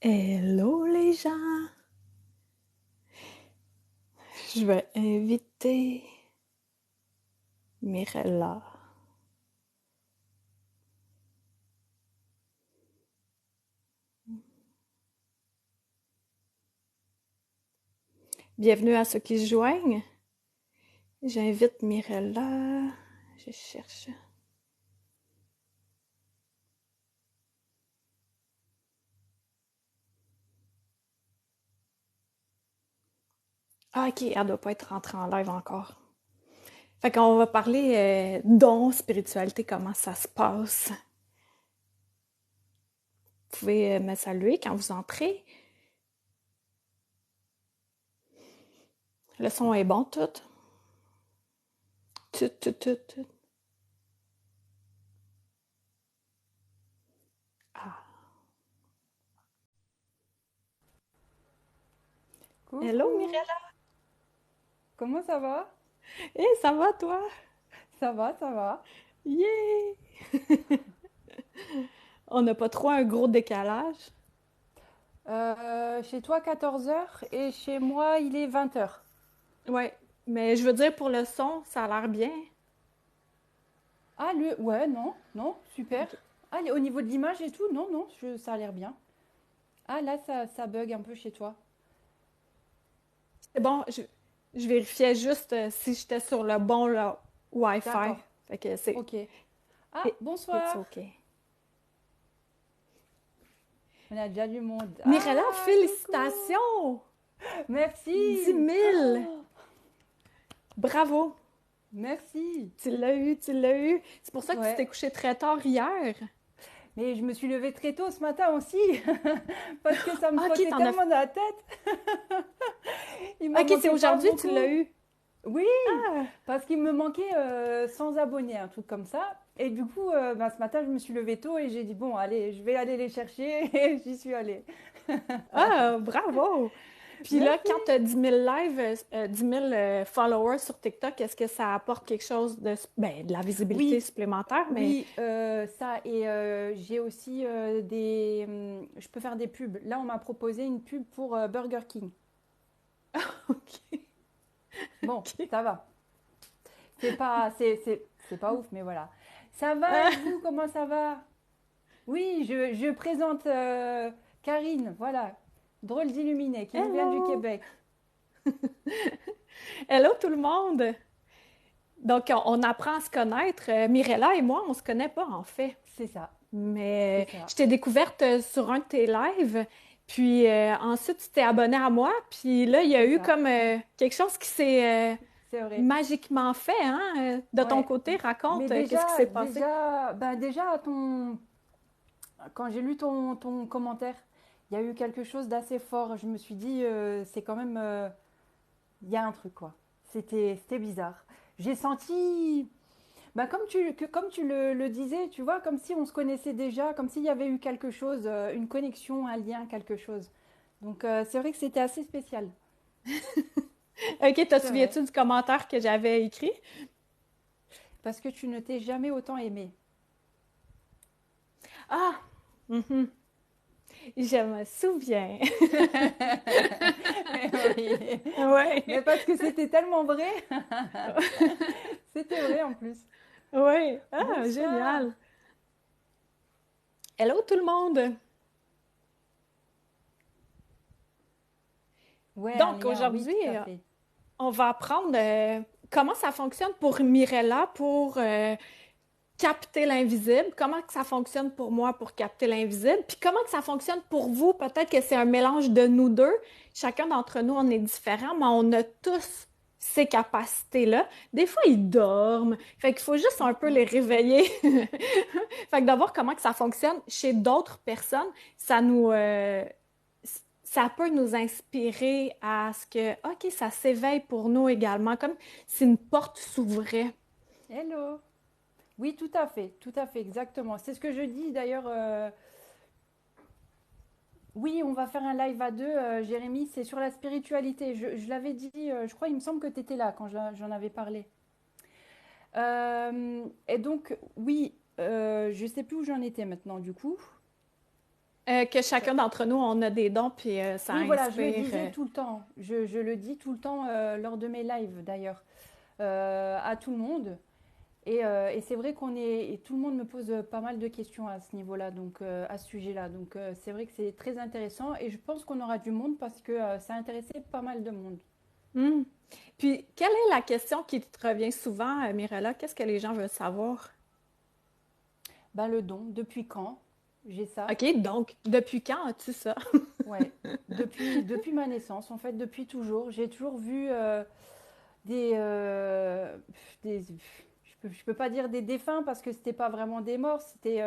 Hello les gens, je vais inviter Mirella. Bienvenue à ceux qui se joignent. J'invite Mirella. Je cherche. Ah ok, elle doit pas être rentrée en live encore. Fait qu'on va parler dons, spiritualité, comment ça se passe. Vous pouvez me saluer quand vous entrez. Le son est bon, tout. Tout. Ah. Hello Coucou, Mirella. comment ça va? Eh, ça va toi? Ça va, ça va. Yeah! On n'a pas trop un gros décalage. Chez toi 14 heures et chez moi il est 20 heures. Ouais, mais je veux dire pour le son, ça a l'air bien. Ah, ouais, non, non, super. Ok. Ah, au niveau de l'image et tout, non, non, ça a l'air bien. Ah, là, ça bug un peu chez toi. C'est bon, je vérifiais juste si j'étais sur le bon là, Wi-Fi. D'accord, Fait que c'est ok. Ah, it's bonsoir. OK. On a déjà du monde. Mirella, Ah, coucou. félicitations! 10 Merci. 000! Oh, Bravo! merci. Tu l'as eu, tu l'as eu. C'est pour ça que tu Ouais, t'es couché très tard hier. mais je me suis levée très tôt ce matin aussi parce que ça me OK, trottait t'en as... tellement dans la tête. Il m'en OK, c'est manquait pas aujourd'hui tu l'as beaucoup. eu. Oui, Ah! parce qu'il me manquait 100 abonnés, un truc comme ça. Et du coup, ce matin, je me suis levée tôt et j'ai dit, bon, allez, je vais aller les chercher. Et j'y suis allée. Ah, bravo! Puis là, Merci. quand tu as 10 000 lives, 10 000 followers sur TikTok, est-ce que ça apporte quelque chose de la visibilité Oui, supplémentaire? Mais oui, ça. Et j'ai aussi je peux faire des pubs. Là, on m'a proposé une pub pour Burger King. OK. Bon, OK. ça va. C'est pas ouf, mais voilà. Ça va et Ah, vous, comment ça va? Oui, je présente Karine, voilà. Drôle d'illuminée, qui nous vient du hello! Québec. Hello tout le monde! Donc, on apprend à se connaître. Mirella et moi, on se connaît pas en fait. C'est ça, c'est Mais ça. je t'ai découverte sur un de tes lives. Puis ensuite, tu t'es abonnée à moi. Puis là, il y a C'est eu ça, comme quelque chose qui s'est c'est vrai. magiquement fait, hein? De ton Ouais. côté, Mais raconte, qu'est-ce qui déjà, s'est passé? déjà, ben déjà quand j'ai lu ton commentaire, il y a eu quelque chose d'assez fort. Je me suis dit, c'est quand même, il y a un truc quoi. C'était bizarre. J'ai senti, ben comme tu le disais, tu vois, comme si on se connaissait déjà, comme s'il y avait eu quelque chose, une connexion, un lien, quelque chose. Donc c'est vrai que c'était assez spécial. OK, te C'est vrai. souviens-tu du commentaire que j'avais écrit? Parce que tu ne t'es jamais autant aimé. Ah! Mhm. Je me souviens. Oui. Mais Ouais. parce que c'était tellement vrai. C'était vrai en plus. Ouais. Ah, Bonsoir. génial. Hello tout le monde. Ouais, un Donc lien, oui, aujourd'hui, tout à fait. on va apprendre comment ça fonctionne pour Mirella pour capter l'invisible, comment que ça fonctionne pour moi pour capter l'invisible, puis comment que ça fonctionne pour vous. Peut-être que c'est un mélange de nous deux. Chacun d'entre nous, on est différent, mais on a tous ces capacités-là. Des fois, ils dorment. Fait qu'il faut juste un peu les réveiller. Fait que de voir comment que ça fonctionne chez d'autres personnes, ça peut nous inspirer à ce que, OK, ça s'éveille pour nous également, comme si une porte s'ouvrait. Hello. Oui, tout à fait, exactement. C'est ce que je dis d'ailleurs. Oui, on va faire un live à deux, Jérémy. C'est sur la spiritualité. Je l'avais dit, je crois, il me semble que tu étais là quand j'en avais parlé. Et donc, oui, je sais plus où j'en étais maintenant, du coup. que chacun d'entre nous, on a des dons, puis ça Oui, voilà, je le inspire. disais tout le temps. Je le dis tout le temps lors de mes lives d'ailleurs, à tout le monde. Et c'est vrai et tout le monde me pose pas mal de questions à ce niveau-là, donc à ce sujet-là. Donc c'est vrai que c'est très intéressant et je pense qu'on aura du monde parce que ça a intéressé pas mal de monde. Hmm. Puis, quelle est la question qui te revient souvent, Mirella? Qu'est-ce que les gens veulent savoir? Ben, le don, depuis quand j'ai ça? OK, donc, depuis quand as-tu ça? Ouais, depuis ma naissance, en fait, depuis toujours. J'ai toujours vu des je peux pas dire des défunts parce que c'était pas vraiment des morts, c'était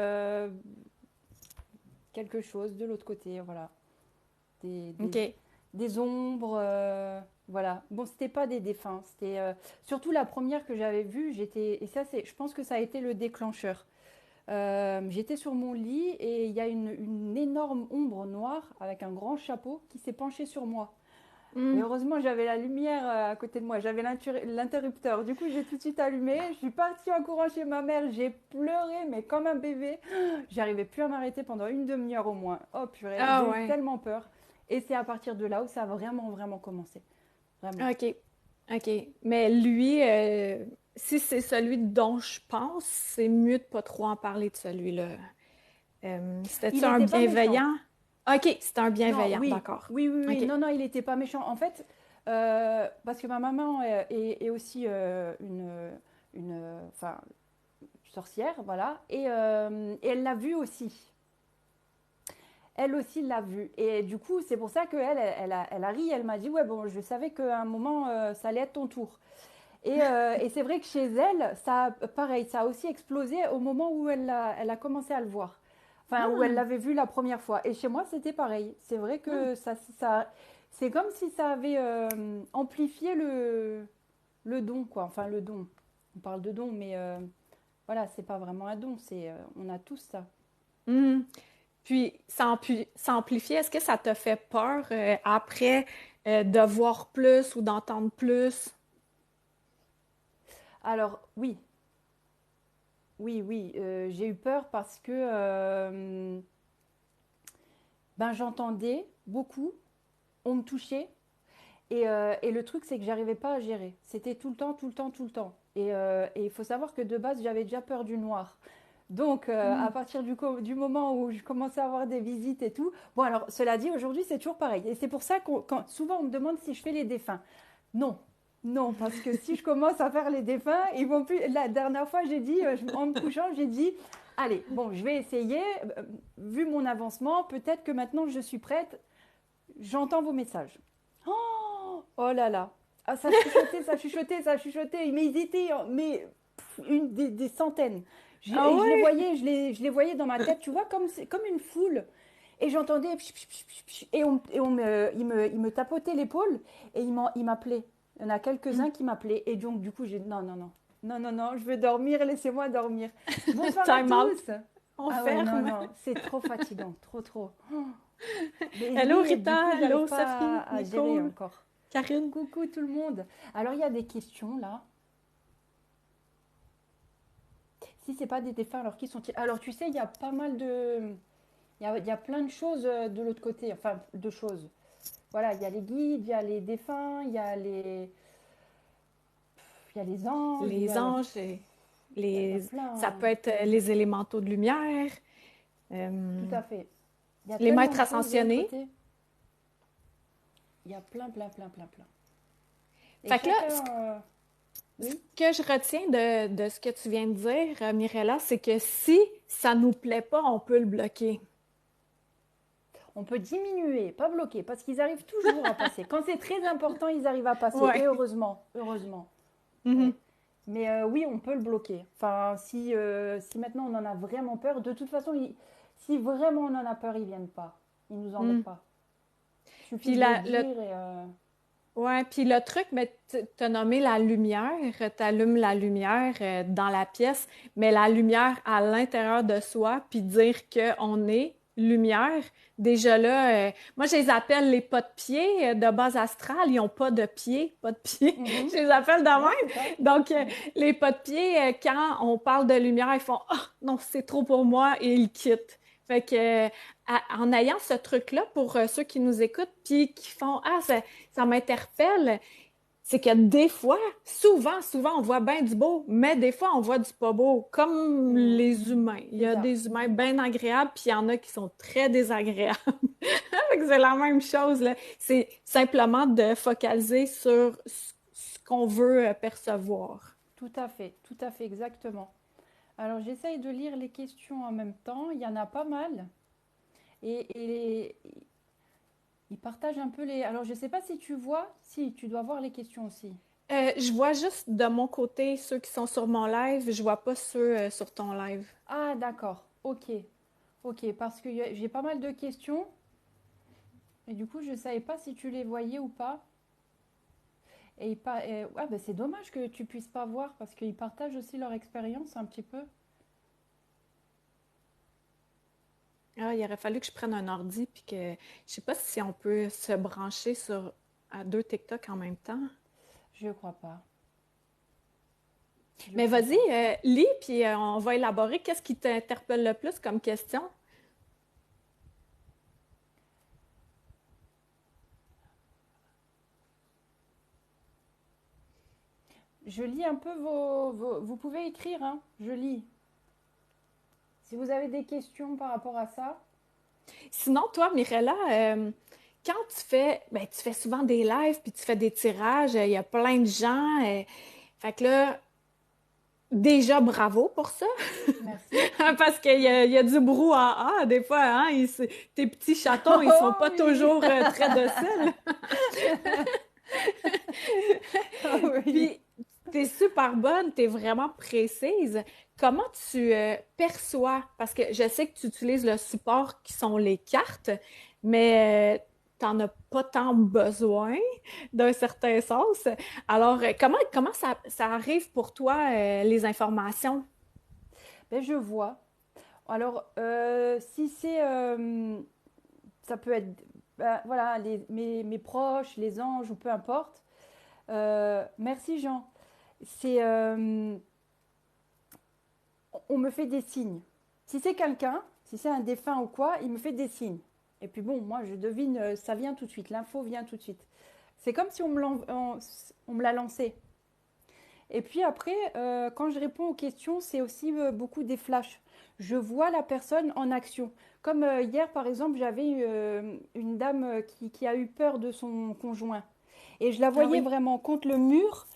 quelque chose de l'autre côté, voilà. Des, des, OK. des ombres, voilà. Bon, c'était pas des défunts, c'était surtout la première que j'avais vue, et ça, je pense que ça a été le déclencheur. J'étais sur mon lit et il y a une énorme ombre noire avec un grand chapeau qui s'est penchée sur moi. Et Hmm. heureusement, j'avais la lumière à côté de moi, j'avais l'interrupteur. Du coup, j'ai tout de suite allumé. Je suis partie en courant chez ma mère, j'ai pleuré, mais comme un bébé. J'arrivais plus à m'arrêter pendant une demi-heure au moins. Oh purée, Ah j'ai eu ouais. tellement peur. Et c'est à partir de là où ça a vraiment, vraiment commencé. Vraiment. OK. OK. Mais lui, si c'est celui dont je pense, c'est mieux de pas trop en parler de celui-là. Il C'était-tu un n'était pas méchant. bienveillant? OK, c'était un Non, bienveillant, oui, d'accord. oui, oui, oui. OK. Non, non, il n'était pas méchant. En fait, parce que ma maman est aussi enfin, sorcière, voilà. Et elle l'a vu aussi. Elle aussi l'a vu. Et du coup, c'est pour ça qu'elle a ri. Elle m'a dit, ouais, bon, je savais qu'à un moment, ça allait être ton tour. Et c'est vrai que chez elle, pareil, ça a aussi explosé au moment où elle a commencé à le voir. Enfin, où elle Ah, l'avait vu la première fois. Et chez moi, c'était pareil. C'est vrai ah. que c'est comme si ça avait amplifié le don, quoi. Enfin, le don. On parle de don, mais voilà, c'est pas vraiment un don. On a tous ça. Hmm. Puis, ça amplifie, est-ce que ça te fait peur après de voir plus ou d'entendre plus? Alors, oui, oui, oui, j'ai eu peur parce que ben, j'entendais beaucoup, on me touchait, et le truc, c'est que j'arrivais pas à gérer. C'était tout le temps, tout le temps, tout le temps. Et il faut savoir que de base, j'avais déjà peur du noir. Donc, Hmm. à partir du moment où je commençais à avoir des visites et tout, bon, alors, cela dit, aujourd'hui, c'est toujours pareil. Et c'est pour ça que souvent, on me demande si je fais les défunts. Non, non, parce que si je commence à faire les défunts, ils vont plus. La dernière fois, j'ai dit, en me couchant, j'ai dit, allez, bon, je vais essayer. Vu mon avancement, peut-être que maintenant je suis prête. J'entends vos messages. Oh, oh là là. Ah, ça chuchotait, ça chuchotait, ça chuchotait. Mais ils étaient des centaines. Ah Et je les ouais? voyais, je les voyais dans ma tête, tu vois, comme une foule. Et j'entendais, et il me tapotait l'épaule et il m'appelait. Il y en a Hmm. quelques-uns qui m'appelaient. Et donc, du coup, j'ai dit, non, non, non, non, non, non, je veux dormir, laissez-moi dormir. Bonsoir à Time out. tous. On Ah ouais, non, ferme. non, c'est trop fatigant, trop, trop. Oh. Mais Hello oui, et du coup, Rita, j'arrive hello pas Sophie, à gérer Nicole, encore. Karine. Coucou tout le monde. Alors, il y a des questions là. Si c'est pas des défunts, alors qui sont-ils? Alors, tu sais, il y a pas mal de. Il y a plein de choses de l'autre côté. Enfin, de choses. Voilà, il y a les guides, il y a les défunts, il y a les anges, Les anges, il y a les... ça plein. peut être les élémentaux de lumière, Tout euh, à fait. Il y a les tellement maîtres de choses de l'autre ascensionnés. côté. Il y a plein, plein, plein, plein, plein. Et Fait que là, chacun. ce Oui. que je retiens de ce que tu viens de dire, Mirella, c'est que si ça nous plaît pas, on peut le bloquer. On peut diminuer, pas bloquer, parce qu'ils arrivent toujours à passer. Quand c'est très important, ils arrivent à passer. Et Ouais. heureusement, heureusement. Mhm. Ouais. Mais oui, on peut le bloquer. Enfin, si maintenant on en a vraiment peur, de toute façon, si vraiment on en a peur, ils viennent pas. Ils nous embêtent Mm. pas. Il suffit Puis de le la, le, dire et ouais, puis le truc, mais tu as nommé la lumière, tu allumes la lumière dans la pièce, mais la lumière à l'intérieur de soi, puis dire qu'on est lumière, déjà là, moi je les appelle les pas de pied de base astrale, ils n'ont pas de pied, pas de pied, mhm. je les appelle de Ouais, même. c'est ça. Donc, Mhm. les pas de pied, quand on parle de lumière, ils font «Ah, non, c'est trop pour moi» et ils quittent. Fait que, en ayant ce truc-là pour ceux qui nous écoutent, puis qui font « Ah, ça m'interpelle », c'est que des fois, souvent, on voit bien du beau, mais des fois, on voit du pas beau, comme Mm. les humains. Il y C'est a ça. des humains bien agréables, puis il y en a qui sont très désagréables. Fait que c'est la même chose, là. C'est simplement de focaliser sur ce qu'on veut percevoir. Tout à fait, exactement. Alors j'essaye de lire les questions en même temps, il y en a pas mal. Et ils partagent un peu les... Alors je sais pas si tu vois, si tu dois voir les questions aussi. Je vois juste de mon côté ceux qui sont sur mon live, je vois pas ceux sur ton live. Ah d'accord, ok, ok, parce que j'ai pas mal de questions et du coup je savais pas si tu les voyais ou pas. Ah, ben, c'est dommage que tu puisses pas voir parce qu'ils partagent aussi leur expérience un petit peu. Ah, il aurait fallu que je prenne un ordi puis que je sais pas si on peut se brancher sur à deux TikTok en même temps. Je crois pas. Je Mais crois vas-y, pas. lis puis on va élaborer. Qu'est-ce qui t'interpelle le plus comme question? Je lis un peu Vous pouvez écrire, hein? Je lis. Si vous avez des questions par rapport à ça. Sinon, toi, Mirella, quand ben, tu fais souvent des lives puis tu fais des tirages, il y a plein de gens. Fait que là, déjà bravo pour ça, Merci. parce il y a du brouhaha des fois, hein? Tes petits chatons, ils sont Oh pas oui! toujours très dociles. Ah oui. Puis, t'es super bonne, t'es vraiment précise. Comment tu perçois, parce que je sais que tu utilises le support qui sont les cartes, mais t'en as pas tant besoin d'un certain sens. Alors, comment ça arrive pour toi, les informations? Ben, je vois. Alors, si c'est... ça peut être... ben, voilà, mes proches, les anges ou peu importe. Merci Jean. C'est... on me fait des signes. Si c'est quelqu'un, si c'est un défunt ou quoi, il me fait des signes. Et puis bon, moi je devine, ça vient tout de suite, l'info vient tout de suite. C'est comme si on me l'a lancé. Et puis après, quand je réponds aux questions, c'est aussi beaucoup des flashs. Je vois la personne en action. Comme hier, par exemple, j'avais une dame qui a eu peur de son conjoint. Et je la Ah voyais oui. vraiment contre le mur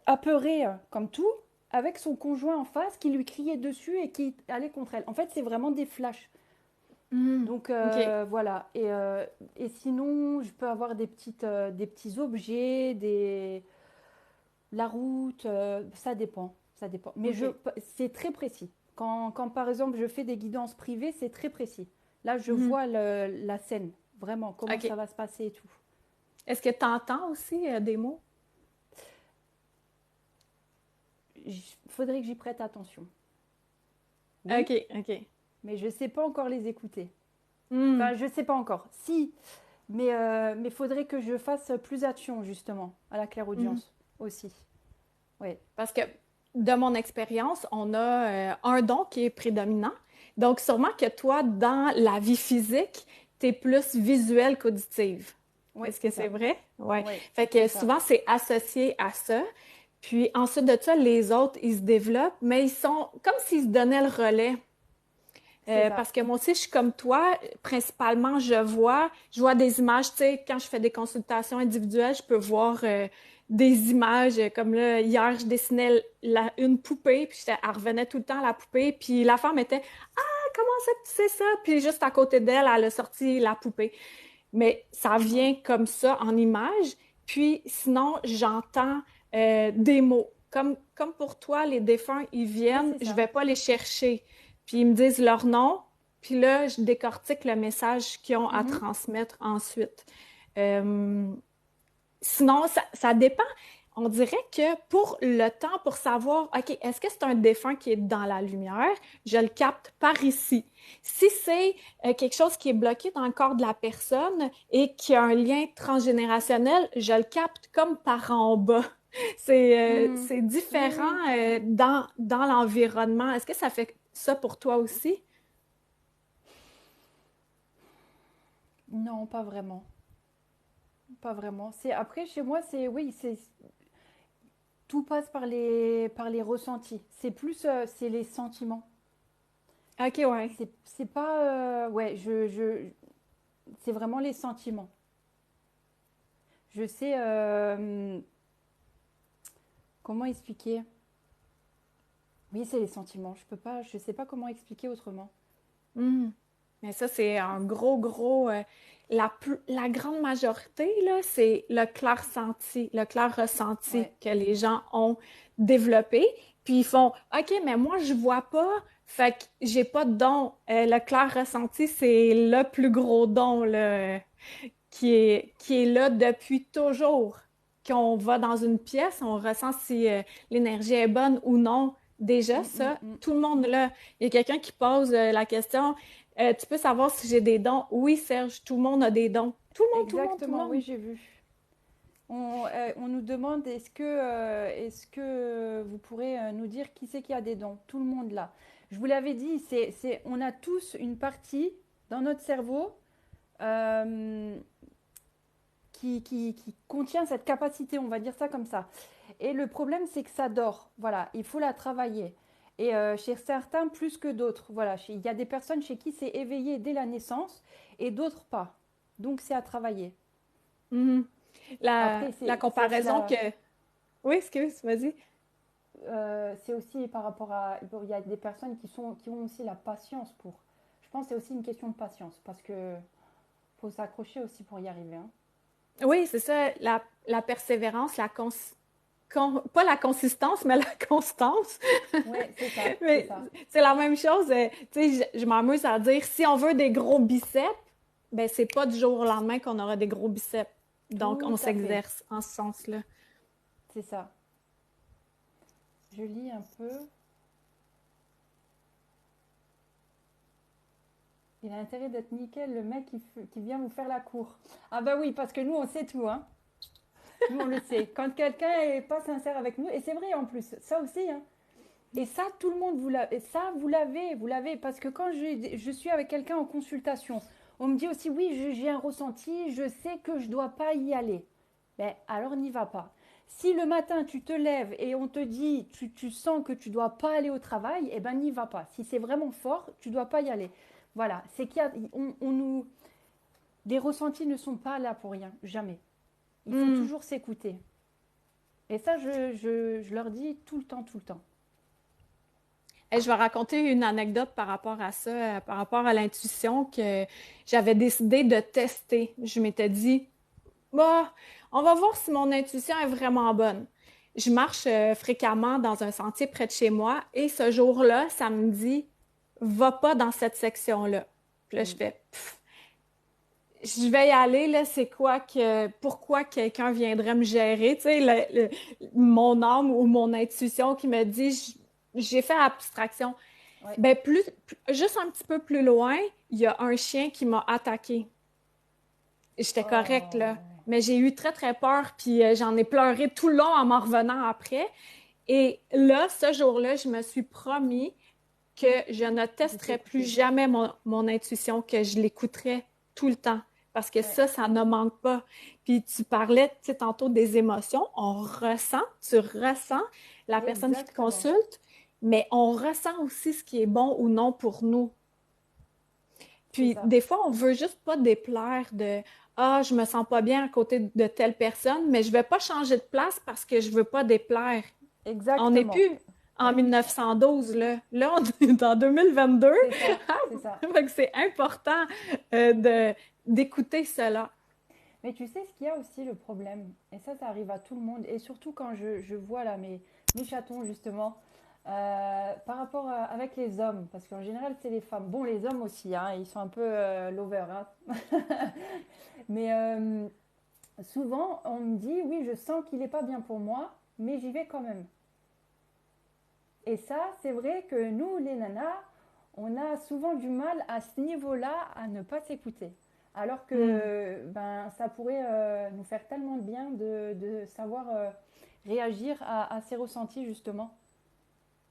apeurée, comme tout, avec son conjoint en face qui lui criait dessus et qui allait contre elle. En fait, c'est vraiment des flashs. Hmm. Donc OK. voilà. Et sinon, je peux avoir des petits objets, la route, ça dépend, ça dépend. Mais OK. c'est très précis. Quand, par exemple je fais des guidances privées, c'est très précis. Là, je Mhm. vois la scène, vraiment, comment ça OK. va se passer et tout. Est-ce que tu entends aussi des mots? Il faudrait que j'y prête attention. Oui, OK, OK. mais je ne sais pas encore les écouter. Hmm. Enfin, je ne sais pas encore. Si, mais faudrait que je fasse plus attention justement à la Mhm. clairaudience aussi. Oui, Parce que de mon expérience, on a un don qui est prédominant. Donc, sûrement que toi, dans la vie physique, tu es plus visuelle qu'auditive. oui, Est-ce que c'est c'est ça. vrai? Oui. Oui, Fait c'est que ça. souvent, c'est associé à ça. Puis ensuite de ça, les autres, ils se développent, mais ils sont comme s'ils se donnaient le relais. C'est ça. Parce que moi aussi, je suis comme toi. Principalement, je vois des images. Tu sais, quand je fais des consultations individuelles, je peux voir des images. Comme là, hier, je dessinais une poupée, puis elle revenait tout le temps à la poupée. Puis la femme était, ah, comment ça que tu sais ça? Puis juste à côté d'elle, elle a sorti la poupée. Mais ça vient comme ça en image. Puis sinon, j'entends des mots. Comme pour toi, les défunts, ils Oui, viennent, c'est je ça. vais pas les chercher. Puis ils me disent leur nom, puis là, je décortique le message qu'ils ont à Mhm. transmettre ensuite. Euh, Sinon, ça dépend. On dirait que pour le temps, pour savoir, OK, est-ce que c'est un défunt qui est dans la lumière? Je le capte par ici. Si c'est quelque chose qui est bloqué dans le corps de la personne et qui a un lien transgénérationnel, je le capte comme par en bas. Mhm. C'est Oui, différent oui. dans l'environnement. Est-ce que ça fait ça pour toi aussi? Non, pas vraiment. Pas vraiment. C'est après chez moi, c'est oui, c'est tout passe par les ressentis. C'est plus c'est les sentiments. OK, ouais. C'est pas ouais, c'est vraiment les sentiments. Je sais comment expliquer. Oui, c'est les sentiments. Je sais pas comment expliquer autrement. Mhm. Mais ça, c'est un gros, la grande majorité, là, c'est le clair senti, le clair ressenti Ouais. que les gens ont développé. Puis ils font, OK, mais moi, je vois pas, fait que j'ai pas de don. Le clair ressenti, c'est le plus gros don, là, qui est là depuis toujours. Qu'on va dans une pièce, on ressent si l'énergie est bonne ou non. Déjà, Mm, mm, ça, mm. tout le monde là. Il y a quelqu'un qui pose la question, tu peux savoir si j'ai des dons? Oui, Serge, tout le monde a des dons. Tout le monde, tout le monde, tout le Exactement, oui, monde. j'ai vu. On nous demande est-ce que vous pourrez nous dire qui c'est qui a des dons? Tout le monde là. Je vous l'avais dit, on a tous une partie dans notre cerveau euh, qui contient cette capacité, on va dire ça comme ça. Et le problème, c'est que ça dort. Voilà, il faut la travailler. Et chez certains, plus que d'autres. Voilà, il y a des personnes chez qui c'est éveillé dès la naissance et d'autres pas. Donc, c'est à travailler. Mhm. Après, La c'est aussi comparaison que... Oui, excuse, vas-y. c'est aussi par rapport à. Il y a des personnes qui ont aussi la patience pour. Je pense que c'est aussi une question de patience parce que faut s'accrocher aussi pour y arriver, hein. Oui, c'est ça, la persévérance, pas la consistance, mais la constance. Ouais, c'est ça, c'est Mais ça. c'est la même chose. Tu sais, je m'amuse à dire, si on veut des gros biceps, ben c'est pas du jour au lendemain qu'on aura des gros biceps. Donc, Tout on à fait, s'exerce en ce sens-là. c'est ça. Je lis un peu. Il a intérêt d'être nickel, le mec qui vient vous faire la cour. Ah bah oui, parce que nous, on sait tout, hein. Nous, on le sait. Quand quelqu'un est pas sincère avec nous, et c'est vrai en plus, ça aussi, hein. Et ça, tout le monde, vous l'avez. Parce que quand je suis avec quelqu'un en consultation, on me dit aussi, oui, j'ai un ressenti, je sais que je ne dois pas y aller. Ben, alors n'y va pas. Si le matin, tu te lèves et on te dit, tu sens que tu ne dois pas aller au travail, eh ben, n'y va pas. Si c'est vraiment fort, tu ne dois pas y aller. Voilà, c'est qu'il y a, on nous, des ressentis ne sont pas là pour rien, jamais. Il faut Hmm. toujours s'écouter. Et ça, je leur dis tout le temps, tout le temps. Et je vais raconter une anecdote par rapport à ça, par rapport à l'intuition que j'avais décidé de tester. Je m'étais dit, bah, on va voir si mon intuition est vraiment bonne. Je marche fréquemment dans un sentier près de chez moi et ce jour-là, ça me dit, va pas dans cette section-là. Puis là, je Mm. fais, pff, je vais y aller, là, pourquoi quelqu'un viendrait me gérer, tu sais, mon âme ou mon intuition qui me dit, j'ai fait abstraction. Ouais. Ben, juste un petit peu plus loin, il y a un chien qui m'a attaqué. J'étais correcte, là. Oh. Mais j'ai eu très, très peur, puis j'en ai pleuré tout le long en m'en revenant après. Et là, ce jour-là, je me suis promis que je ne De testerai plus t'écouter. jamais mon intuition, que je l'écouterai tout le temps. Parce que Ouais, ça ne manque pas. Puis tu parlais, tu sais, tantôt des émotions. Tu ressens la personne qui te exactement. consulte, mais on ressent aussi ce qui est bon ou non pour nous. C'est Puis ça. des fois, on veut juste pas déplaire de ah, je me sens pas bien à côté de telle personne, mais je vais pas changer de place parce que je veux pas déplaire. On n'est Exactement. plus en Ouais, 1912, là. Là, on est en 2022. c'est ça. C'est ça. Fait que c'est important d'écouter cela. Mais tu sais ce qu'il y a aussi le problème, et ça arrive à tout le monde, et surtout quand je vois là mes chatons justement, par rapport avec les hommes, parce qu'en général c'est les femmes. Bon, les hommes aussi, hein, ils sont un peu lover, hein. Mais souvent on me dit, oui, je sens qu'il n'est pas bien pour moi, mais j'y vais quand même. Et ça, c'est vrai que nous, les nanas, on a souvent du mal à ce niveau-là à ne pas s'écouter. Alors Mm. que ben, ça pourrait nous faire tellement de bien de savoir réagir à ces ressentis, justement.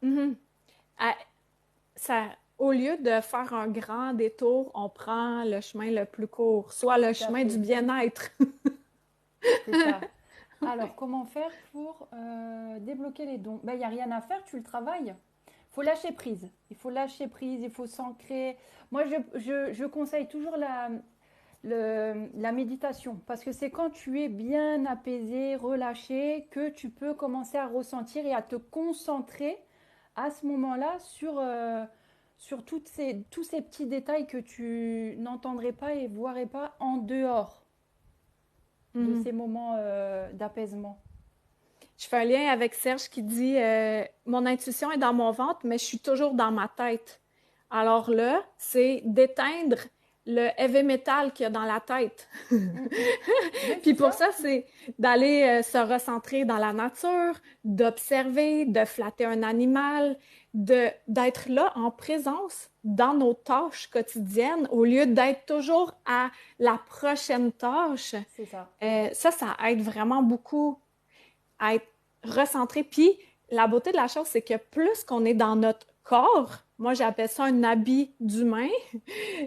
Mhm. Ah, ça, au lieu de faire un grand détour, on prend le chemin le plus court, soit le Tout à chemin du fait, bien-être. c'est ça. Alors, comment faire pour débloquer les dons? Ben, il n'y a rien à faire, tu le travailles. Il faut lâcher prise. Il faut lâcher prise, il faut s'ancrer. Moi, je conseille toujours la méditation parce que c'est quand tu es bien apaisé, relâché, que tu peux commencer à ressentir et à te concentrer à ce moment-là sur tous ces petits détails que tu n'entendrais pas et voirais pas en dehors de Mhm. ces moments d'apaisement. Je fais un lien avec Serge qui dit mon intuition est dans mon ventre, mais je suis toujours dans ma tête. Alors là, c'est d'éteindre le heavy metal qu'il y a dans la tête. Mm, mm. Oui, Puis c'est pour ça. ça, c'est d'aller se recentrer dans la nature, d'observer, de flatter un animal, d'être là en présence dans nos tâches quotidiennes au lieu d'être toujours à la prochaine tâche. C'est ça. Ça aide vraiment beaucoup à être recentré. Puis la beauté de la chose, c'est que plus qu'on est dans notre corps, moi j'appelle ça un habit d'humain,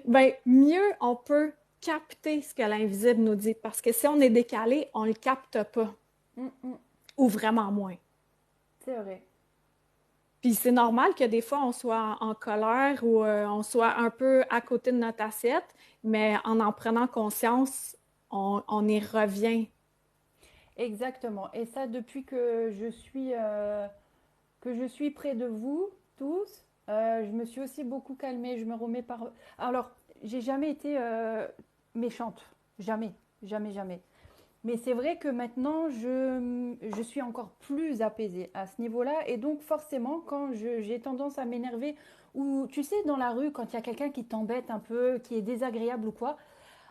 ben mieux on peut capter ce que l'invisible nous dit. Parce que si on est décalé, on le capte pas, Mm, mm. ou vraiment moins. C'est vrai. Puis c'est normal que des fois on soit en colère ou on soit un peu à côté de notre assiette, mais en prenant conscience, on y revient. Exactement. Et ça, depuis que je suis près de vous tous, je me suis aussi beaucoup calmée. Je me remets par. Alors, j'ai jamais été méchante. Jamais. Jamais, jamais. Mais c'est vrai que maintenant, je suis encore plus apaisée à ce niveau-là. Et donc, forcément, quand j'ai tendance à m'énerver, ou tu sais, dans la rue, quand il y a quelqu'un qui t'embête un peu, qui est désagréable ou quoi,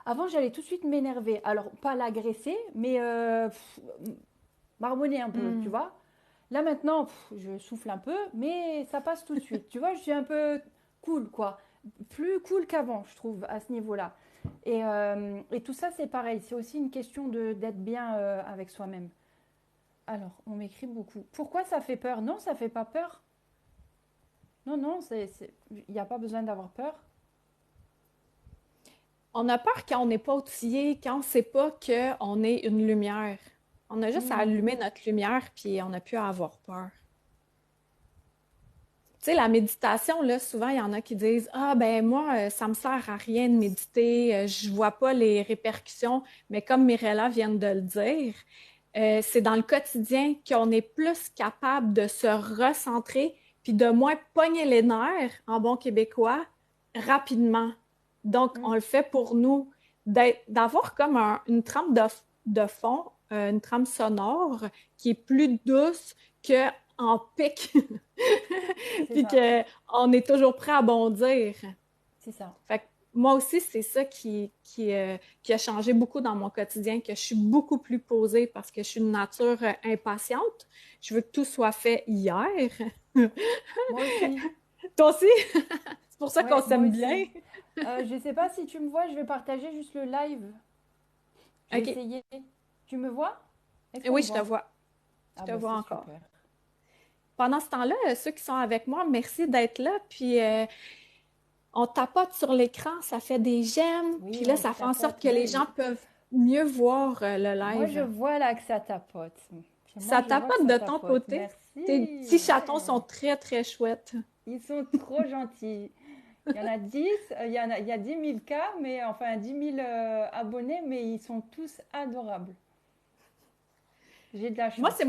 avant, j'allais tout de suite m'énerver. Alors, pas l'agresser, mais marmonner un peu, tu Mm. vois. Là, maintenant, je souffle un peu, mais ça passe tout de suite. Tu vois, je suis un peu cool, quoi. Plus cool qu'avant, je trouve, à ce niveau-là. Et tout ça, c'est pareil. C'est aussi une question d'être bien avec soi-même. Alors, on m'écrit beaucoup. Pourquoi ça fait peur? Non, ça fait pas peur. Non, non, il n'y a pas besoin d'avoir peur. On a peur quand on n'est pas outillé, quand on ne sait pas qu'on est une lumière. On a juste à Hmm, allumer notre lumière, puis on n'a plus à avoir peur. Tu sais, la méditation, là, souvent, il y en a qui disent ah, ben moi, ça me sert à rien de méditer, je vois pas les répercussions. Mais comme Mirella vient de le dire, c'est dans le quotidien qu'on est plus capable de se recentrer puis de moins pogner les nerfs, en bon québécois, rapidement. Donc, hmm, on le fait pour nous, d'avoir comme une trame de fond, une trame sonore qui est plus douce que en pic, c'est puis ça, qu'on est toujours prêt à bondir. c'est ça. Fait que moi aussi, c'est ça qui a changé beaucoup dans mon quotidien, que je suis beaucoup plus posée parce que je suis une nature impatiente. Je veux que tout soit fait hier. Moi aussi. Toi aussi? C'est pour ça qu'on Ouais, moi s'aime bien. aussi. Je sais pas si tu me vois, je vais partager juste le live. Je vais OK. essayer. Tu me vois? Est-ce qu'on Oui, me je te voit? vois. Je Ah te bah vois c'est encore. super. Pendant ce temps-là, ceux qui sont avec moi, merci d'être là. Puis on tapote sur l'écran, ça fait des j'aime. Puis Oui, là, on ça fait en sorte tapote. que les gens peuvent mieux voir le Moi, je live. vois là que ça tapote. Puis moi, Ça je vois que tapote ça de ton tapote. côté. Tes petits Merci. chatons sont Ouais. très, très chouettes. Ils sont trop gentils. Il y en a 10, il y a 10 000 cas, mais enfin 10 000 abonnés, mais ils sont tous adorables. J'ai de la Moi, chance. c'est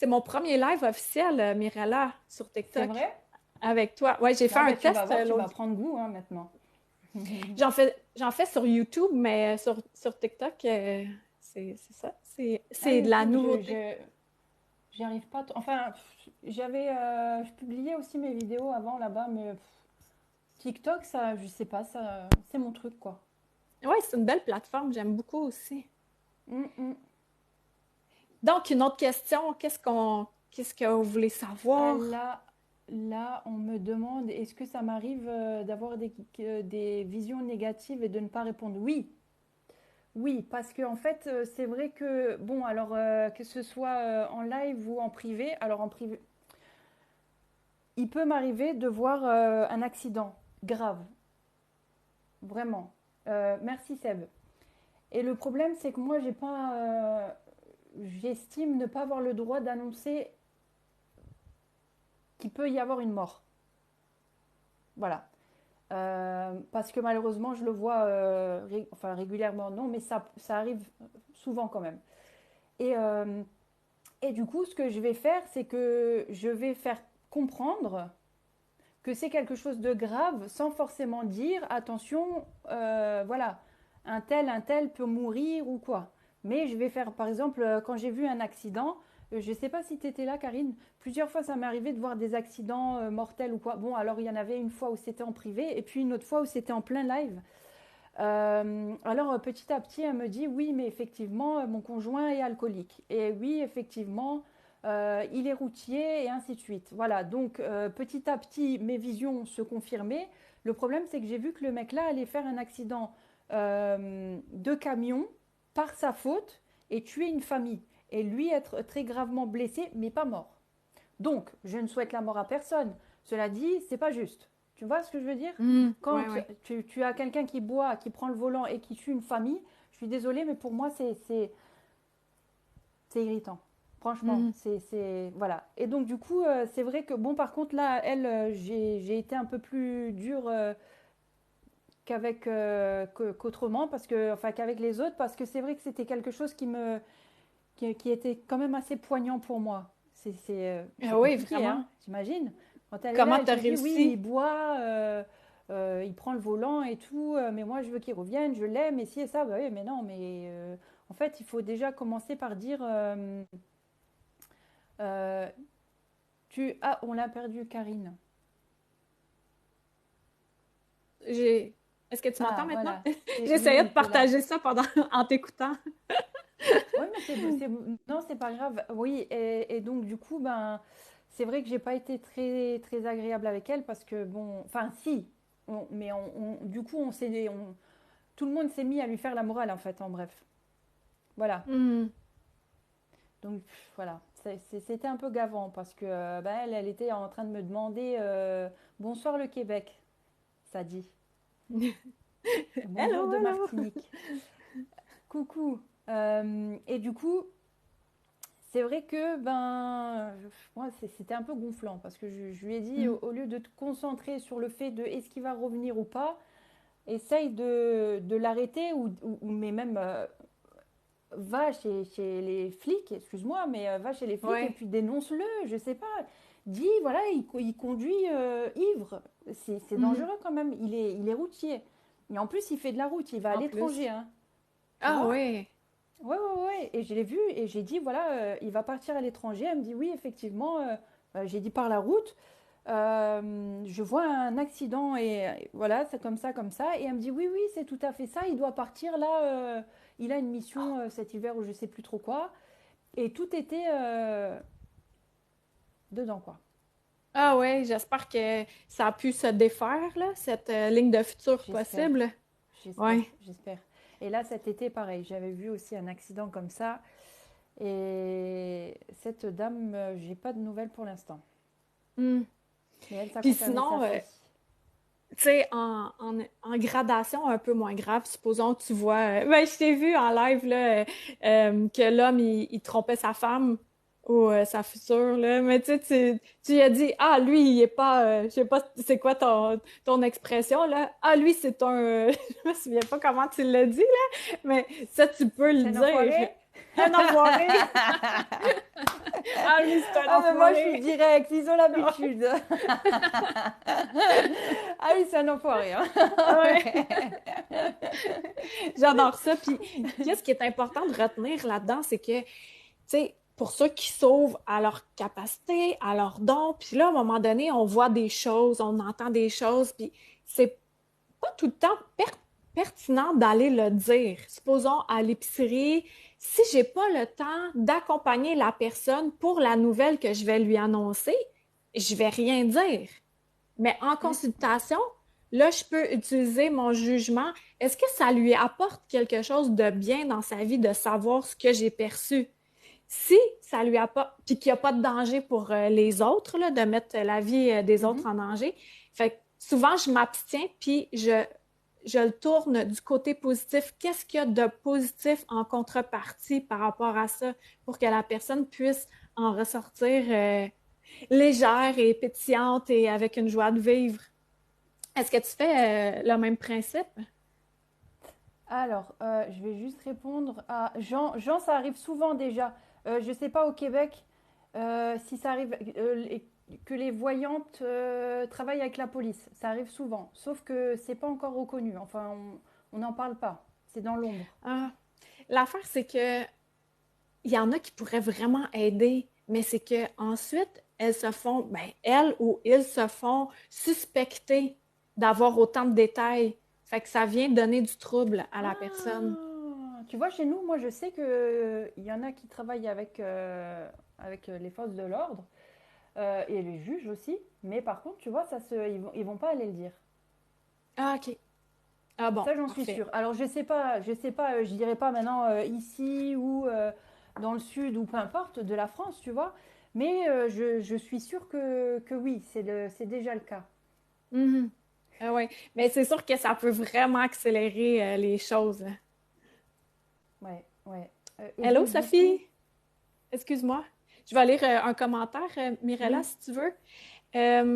mon premier live officiel, Mirella, sur C'est TikTok, vrai? avec toi. Ouais, j'ai fait Non, un ben tu vas test voir, tu vas l'autre. prendre goût hein, maintenant. J'en fais sur YouTube, mais sur TikTok, c'est ça. Ah, C'est de la YouTube, nouveauté. j'y arrive pas. Enfin, je publiais aussi mes vidéos avant là-bas, mais TikTok, ça, je sais pas, ça, c'est mon truc, quoi. Ouais, c'est une belle plateforme, j'aime beaucoup aussi. Mm, mm. Donc, une autre question, qu'est-ce que vous voulez Ah, savoir? là, on me demande, est-ce que ça m'arrive d'avoir des visions négatives et de ne pas répondre? Oui, oui, parce que en fait, c'est vrai que, bon, alors que ce soit en live ou en privé, alors en privé, il peut m'arriver de voir un accident grave, vraiment. Merci Seb. Et le problème, c'est que moi, j'ai pas, j'estime ne pas avoir le droit d'annoncer qu'il peut y avoir une mort. Voilà. Parce que malheureusement, je le vois enfin, régulièrement, non, mais ça arrive souvent quand même. Et, euh, et du coup, ce que je vais faire, c'est que je vais faire comprendre que c'est quelque chose de grave sans forcément dire attention, voilà, un tel peut mourir ou quoi. Mais je vais faire, par exemple, quand j'ai vu un accident, je ne sais pas si tu étais là, Karine, plusieurs fois ça m'est arrivé de voir des accidents mortels ou quoi. Bon, alors il y en avait une fois où c'était en privé et puis une autre fois où c'était en plein live. Alors petit à petit, elle me dit oui, mais effectivement, mon conjoint est alcoolique. Et oui, effectivement, il est routier et ainsi de suite. Voilà, donc petit à petit, mes visions se confirmaient. Le problème, c'est que j'ai vu que le mec là allait faire un accident de camion par sa faute et tuer une famille. Et lui être très gravement blessé, mais pas mort. Donc, je ne souhaite la mort à personne. Cela dit, c'est pas juste. Tu vois ce que je veux dire? Quand Ouais, ouais. tu as quelqu'un qui boit, qui prend le volant et qui tue une famille, je suis désolée, mais pour moi, c'est irritant. Franchement, Mhm. voilà. Et donc, du coup, c'est vrai que, bon, par contre, là, elle, j'ai été un peu plus dure qu'autrement, parce que, enfin, qu'avec les autres, parce que c'est vrai que c'était quelque chose qui était quand même assez poignant pour moi. C'est Ah oui, compliqué, vraiment. hein, t'imagines? Quand elle est là, Comment elle t'as te dit, oui, il réussi? boit, il prend le volant et tout, mais moi, je veux qu'il revienne, je l'aime, et si et ça, bah oui, mais non, mais en fait, il faut déjà commencer par dire, euh, Ah, on l'a perdu, Karine. J'ai... Est-ce que tu m'entends Ah, maintenant? voilà. Oui, J'essayais de oui, tu es là. partager ça pendant en t'écoutant. Oui, mais non, c'est pas grave. Oui, et donc du coup, ben, c'est vrai que j'ai pas été très, très agréable avec elle parce que bon, enfin, si, mais du coup, tout le monde s'est mis à lui faire la morale en fait, en bref. Voilà. Hmm. Donc voilà, c'était un peu gavant parce que ben, elle était en train de me demander bonsoir le Québec, ça dit. Bonjour Hello, de hello. Martinique. Coucou. Et du coup, c'est vrai que ben, moi, c'était un peu gonflant parce que je lui ai dit, Hmm. au lieu de te concentrer sur le fait de est-ce qu'il va revenir ou pas, essaye de l'arrêter mais même va chez les flics, excuse-moi, mais va chez les flics et Ouais. puis dénonce-le, je sais pas. Dis, voilà, il conduit ivre. C'est Mhm. dangereux quand même, il est routier. Et en plus, il fait de la route, il va à En l'étranger, plus. hein, tu Ah vois? ouais. Ouais, ouais, ouais. Et je l'ai vu et j'ai dit, voilà, il va partir à l'étranger. Elle me dit, oui, effectivement. J'ai dit, par la route, je vois un accident et voilà, c'est comme ça, comme ça. Et elle me dit, oui, oui, c'est tout à fait ça. Il doit partir là. Il a une mission cet hiver ou je sais plus trop quoi. Et tout était dedans, quoi. Ah ouais, j'espère que ça a pu se défaire, là, cette ligne de futur J'espère, possible. j'espère, Ouais. j'espère. Et là, cet été, pareil, j'avais vu aussi un accident comme ça. Et cette dame, j'ai pas de nouvelles pour l'instant. Hmm. Mais elle, ça Puis concernait sa sinon, fille. tu sais, en gradation un peu moins grave, supposons que tu vois, ben, je t'ai vu en live là, que l'homme il trompait sa femme ou sa future là, mais tu lui as dit ah lui il est pas, je sais pas c'est quoi ton expression là, ah lui c'est un, je me souviens pas comment tu l'as dit là, mais ça tu peux le C'est un dire, enfoiré? un enfoiré, ah lui c'est un Ah, mais moi, je suis enfoiré. direct, ils ont l'habitude. Ah oui, c'est un enfoiré, hein. Ouais. Ouais. J'adore ça. Puis, qu'est-ce qui est important de retenir là-dedans, c'est que, tu sais, pour ceux qui sauvent à leur capacité, à leur don, puis là, à un moment donné, on voit des choses, on entend des choses, puis c'est pas tout le temps pertinent d'aller le dire. Supposons à l'épicerie, si j'ai pas le temps d'accompagner la personne pour la nouvelle que je vais lui annoncer, je vais rien dire. Mais en Mm. consultation, là, je peux utiliser mon jugement. Est-ce que ça lui apporte quelque chose de bien dans sa vie de savoir ce que j'ai perçu? si ça lui apporte, puis qu'il n'y a pas de danger pour les autres, là, de mettre la vie des autres Mhm. en danger. Fait que souvent, je m'abstiens, puis je le tourne du côté positif. Qu'est-ce qu'il y a de positif en contrepartie par rapport à ça pour que la personne puisse en ressortir légère et pétillante et avec une joie de vivre? Est-ce que tu fais le même principe? Alors, je vais juste répondre à Jean. Jean, ça arrive souvent déjà. Je ne sais pas au Québec si ça arrive que les voyantes travaillent avec la police. Ça arrive souvent. Sauf que c'est pas encore reconnu. Enfin, on n'en parle pas. C'est dans l'ombre. Ah, l'affaire, c'est que il y en a qui pourraient vraiment aider, mais c'est que ensuite elles se font, ben, elles ou ils se font suspecter d'avoir autant de détails. Fait que ça vient donner du trouble à la personne. Tu vois, chez nous, moi, je sais que il y en a qui travaillent avec les forces de l'ordre et les juges aussi. Mais par contre, tu vois, ils vont pas aller le dire. Ah, OK. Ah bon, Ça, j'en suis parfait. sûre. Alors, je sais pas, je dirais pas maintenant ici ou dans le sud ou peu importe de la France, tu vois. Mais je suis sûre que oui, c'est déjà le cas. Mhm. Ah ouais. Mais c'est sûr que ça peut vraiment accélérer les choses. Ouais, ouais. Et Hello, donc, du coup, Sophie! Excuse-moi. Je vais lire un commentaire, Mirella, oui. si tu veux.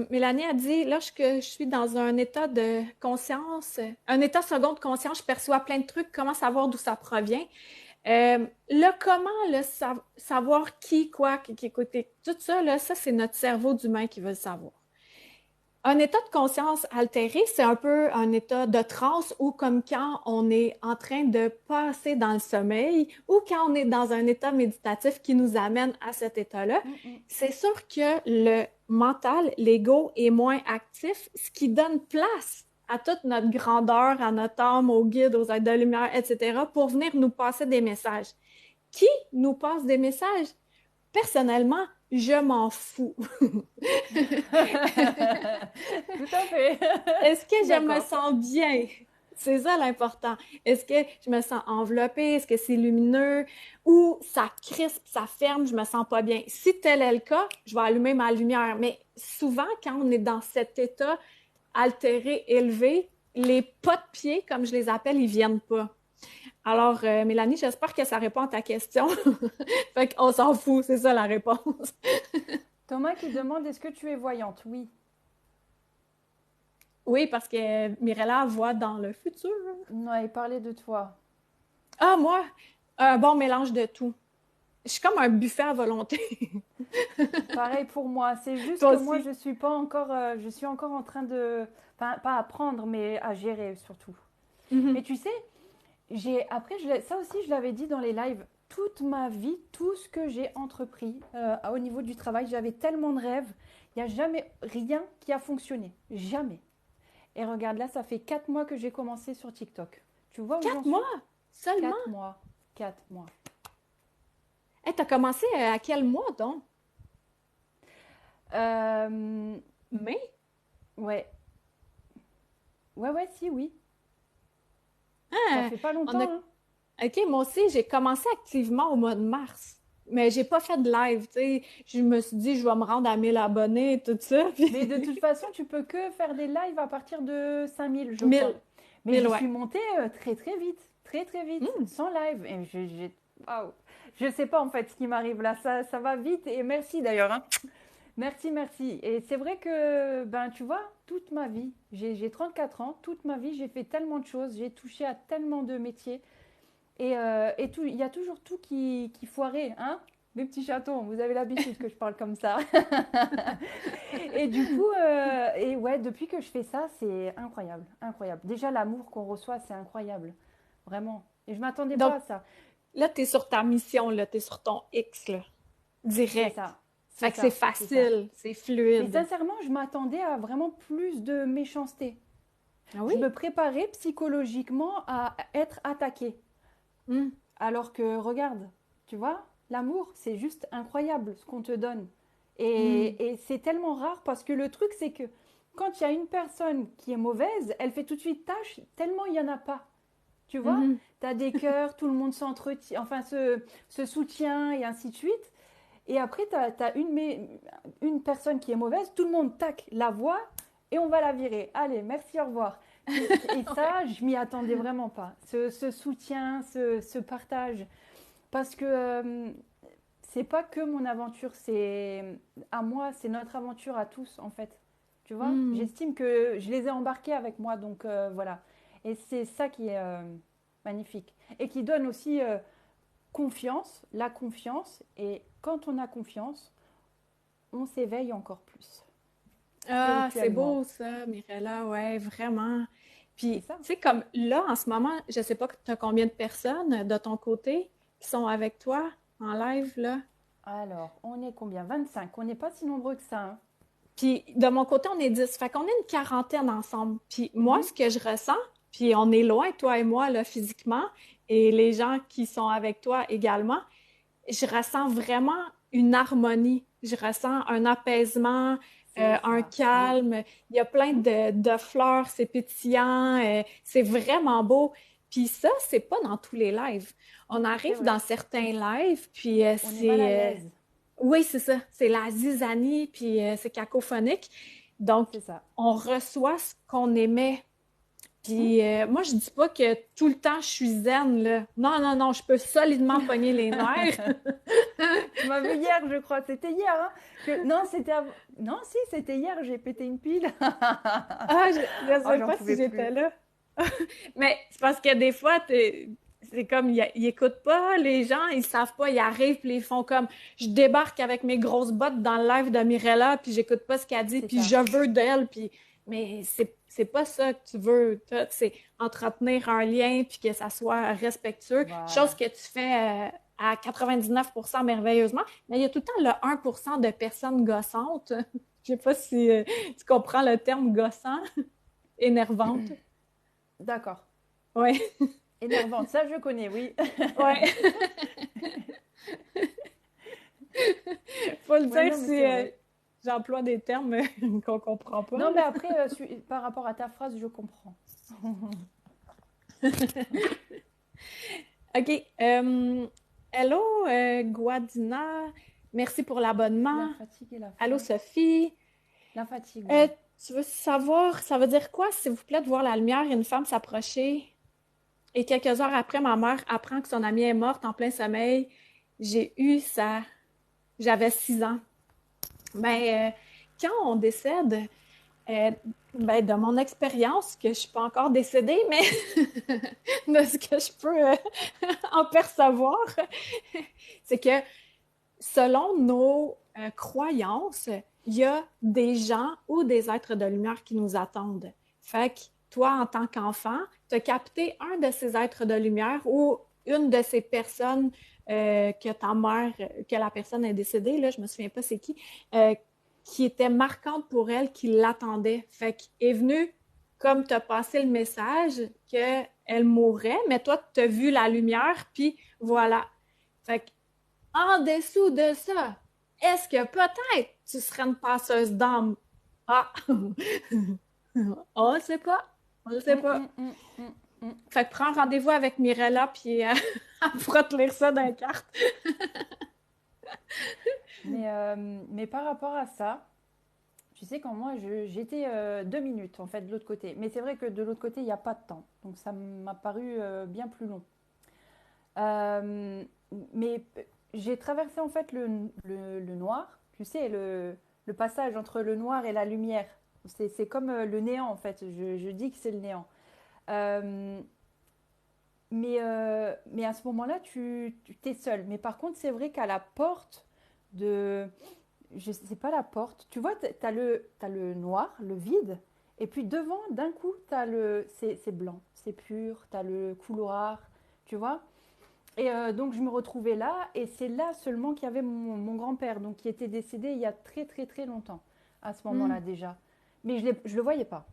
Mélanie a dit, lorsque je suis dans un état de conscience, un état second de conscience, je perçois plein de trucs, comment savoir d'où ça provient. Le comment, savoir qui, quoi, qui écouter, tout ça, là, ça, c'est notre cerveau d'humain qui veut le savoir. Un état de conscience altéré, c'est un peu un état de transe ou comme quand on est en train de passer dans le sommeil ou quand on est dans un état méditatif qui nous amène à cet état-là. Mm, mm. C'est sûr que le mental, l'ego est moins actif, ce qui donne place à toute notre grandeur, à notre âme, aux guides, aux aides de lumière, etc., pour venir nous passer des messages. Qui nous passe des messages? Personnellement, je m'en fous. Tout à fait. Est-ce Je que suis je me d'accord. sens bien? C'est ça l'important. Est-ce que je me sens enveloppée? Est-ce que c'est lumineux? Ou ça crispe, ça ferme, je me sens pas bien? Si tel est le cas, je vais allumer ma lumière. Mais souvent, quand on est dans cet état altéré, élevé, les pas de pied, comme je les appelle, ils viennent pas. Alors, Mélanie, j'espère que ça répond à ta question. Fait qu'on s'en fout, c'est ça la réponse. Thomas qui demande est-ce que tu es voyante? Oui. Oui, parce que Mirella voit dans le futur. Ouais, parler de toi. Ah, moi, un bon mélange de tout. Je suis comme un buffet à volonté. Pareil pour moi. C'est juste Toi que moi, aussi. je suis encore en train de, enfin, pas apprendre, mais à gérer surtout. Mhm. Mais tu sais, après, ça aussi, je l'avais dit dans les lives. Toute ma vie, tout ce que j'ai entrepris au niveau du travail, j'avais tellement de rêves. Il n'y a jamais rien qui a fonctionné. Jamais. Et regarde, là, ça fait 4 mois que j'ai commencé sur TikTok. Tu vois où j'en 4 mois suis? seulement. 4 mois. 4 mois. Hey, t'as commencé à quel mois donc? Euh, Mai? ouais. Ouais, ouais, si, oui. Ça Ah, fait pas on a... longtemps, hein. OK, moi aussi, j'ai commencé activement au mois de mars. Mais j'ai pas fait de live, tu sais. Je me suis dit, je vais me rendre à 1000 abonnés et tout ça. Mais de toute Puis façon, tu peux que faire des lives à partir de 5 000, je crois. 1000, Mais 1000, j'y ouais. suis montée très très vite. Très très vite. Hmm. Sans live. Et waouh. Je sais pas en fait ce qui m'arrive là. Ça va vite. Et merci d'ailleurs, hein. Merci, merci. Et c'est vrai que, ben, tu vois, toute ma vie, j'ai 34 ans, toute ma vie, j'ai fait tellement de choses, j'ai touché à tellement de métiers. Et tout, il y a toujours tout qui foirait, hein? Mes petits chatons, vous avez l'habitude que je parle comme ça. Et du coup, et ouais, depuis que je fais ça, c'est incroyable, incroyable. Déjà, l'amour qu'on reçoit, c'est incroyable, vraiment. Et je m'attendais pas Donc à ça. là, t'es sur ta mission, là. T'es sur ton X, là. C'est Direct. ça, c'est Fait que c'est ça, c'est ça. facile, c'est Mais fluide. sincèrement, je m'attendais à vraiment plus de méchanceté. Ah oui? Je me préparais psychologiquement à être attaquée. Hmm. Alors que, regarde, tu vois, l'amour, c'est juste incroyable ce qu'on te donne. Hmm. Et c'est tellement rare parce que le truc, c'est que quand il y a une personne qui est mauvaise, elle fait tout de suite tâche, tellement il n'y en a pas. Tu vois, Mhm. tu as des cœurs, tout le monde s'entretient, enfin se soutient et ainsi de suite. Et après, tu as une personne qui est mauvaise, tout le monde, tac, la voit et on va la virer. Allez, merci, au revoir. Et Ouais. ça, je m'y attendais vraiment pas. Ce soutien, ce partage. Parce que c'est pas que mon aventure, c'est à moi, c'est notre aventure à tous, en fait. Tu vois, Hmm. j'estime que je les ai embarqués avec moi, donc voilà. Et c'est ça qui est magnifique. Et qui donne aussi confiance, la confiance. Et quand on a confiance, on s'éveille encore plus, Ah, c'est spirituellement. beau ça, Mirella, ouais, vraiment. C'est Puis, ça. tu sais, comme là, en ce moment, je sais pas, tu as combien de personnes de ton côté qui sont avec toi en live, là? Alors, on est combien? 25. On n'est pas si nombreux que ça, hein. Puis, de mon côté, on est 10. Fait qu'on est une quarantaine ensemble. Puis, moi, Mhm. ce que je ressens, puis on est loin, toi et moi, là, physiquement, et les gens qui sont avec toi également, je ressens vraiment une harmonie. Je ressens un apaisement, C'est un ça, oui. calme. Il y a plein Mhm. de fleurs, c'est pétillant, c'est vraiment beau. Puis ça, c'est pas dans tous les lives. On C'est arrive dans vrai. certains lives, puis On est mal à l'aise. oui, c'est ça, c'est la zizanie, puis c'est cacophonique. Donc, C'est ça. on reçoit ce qu'on aimait. Mhm. Puis moi, je dis pas que tout le temps je suis zen, là. Non, non, non, je peux solidement pogner les nerfs. Tu m'as vu hier, je crois. C'était hier, hein, que... Non, Non, si, c'était hier, j'ai pété une pile. Ah, je Oh, sais j'en pas si pouvais j'étais plus. là. Mais c'est parce que des fois, c'est comme, ils écoutent pas, les gens, ils savent pas, ils arrivent, puis ils font comme, je débarque avec mes grosses bottes dans le live de Mirella, puis j'écoute pas ce qu'elle dit, C'est puis ça. je veux d'elle, puis... Mais c'est pas ça que tu veux. C'est entretenir un lien, puis que ça soit respectueux. Chose Voilà. que tu fais à 99% merveilleusement. Mais il y a tout le temps le 1% de personnes gossantes. Je sais pas si tu comprends le terme gossant, énervante. D'accord. Ouais, Énervante, ça je connais, oui. ouais. Faut le Ouais, dire non, mais si c'est vrai. j'emploie des termes qu'on comprend pas, Non, là. mais après, par rapport à ta phrase, je comprends. OK. Hello, Guadina. Merci pour La l'abonnement. fatigue et la Allô, foi. Sophie. La fatigue, Euh, ouais. Tu veux savoir, ça veut dire quoi, s'il vous plaît, de voir la lumière et une femme s'approcher? Et quelques heures après, ma mère apprend que son amie est morte en plein sommeil. J'ai eu ça. J'avais 6 ans. Ben, quand on décède, Euh, ben, de mon expérience, que je suis pas encore décédée, mais de ce que je peux en percevoir, c'est que selon nos croyances, il y a des gens ou des êtres de lumière qui nous attendent. Fait que toi, en tant qu'enfant, tu as capté un de ces êtres de lumière ou une de ces personnes que ta mère, que la personne est décédée, là, je me souviens pas c'est euh, qui était marquante pour elle, qui l'attendait. Fait qu'elle est venue comme te passer le message qu'elle mourrait, mais toi, tu as vu la lumière, puis voilà. Fait que en dessous de ça, est-ce que peut-être tu serais une passeuse d'âme? Ah! On ne sait pas. On ne sait Hum, pas. hum, hum, hum, hum. Fait que prends rendez-vous avec Mirella, puis elle pourra te lire ça dans les cartes. Mais par rapport à ça, tu sais, quand moi, j'étais 2 minutes, en fait, de l'autre côté. Mais c'est vrai que de l'autre côté, il n'y a pas de temps. Donc ça m'a paru bien plus long. Euh, mais j'ai traversé, en fait, le noir. Tu sais, le passage entre le noir et la lumière. C'est comme le néant, en fait. Je dis que c'est le néant. Euh, mais à ce moment-là, tu t'es seul. Mais par contre, c'est vrai qu'à la porte de... Je sais pas la porte. Tu vois, t'as le noir, le vide. Et puis devant, d'un coup, c'est blanc, c'est pur. T'as le couloir, tu vois. Et donc, je me retrouvais là. Et c'est là seulement qu'il y avait mon grand-père, donc qui était décédé il y a très, très, très longtemps, à ce moment-là Hmm. déjà. Mais je le voyais pas.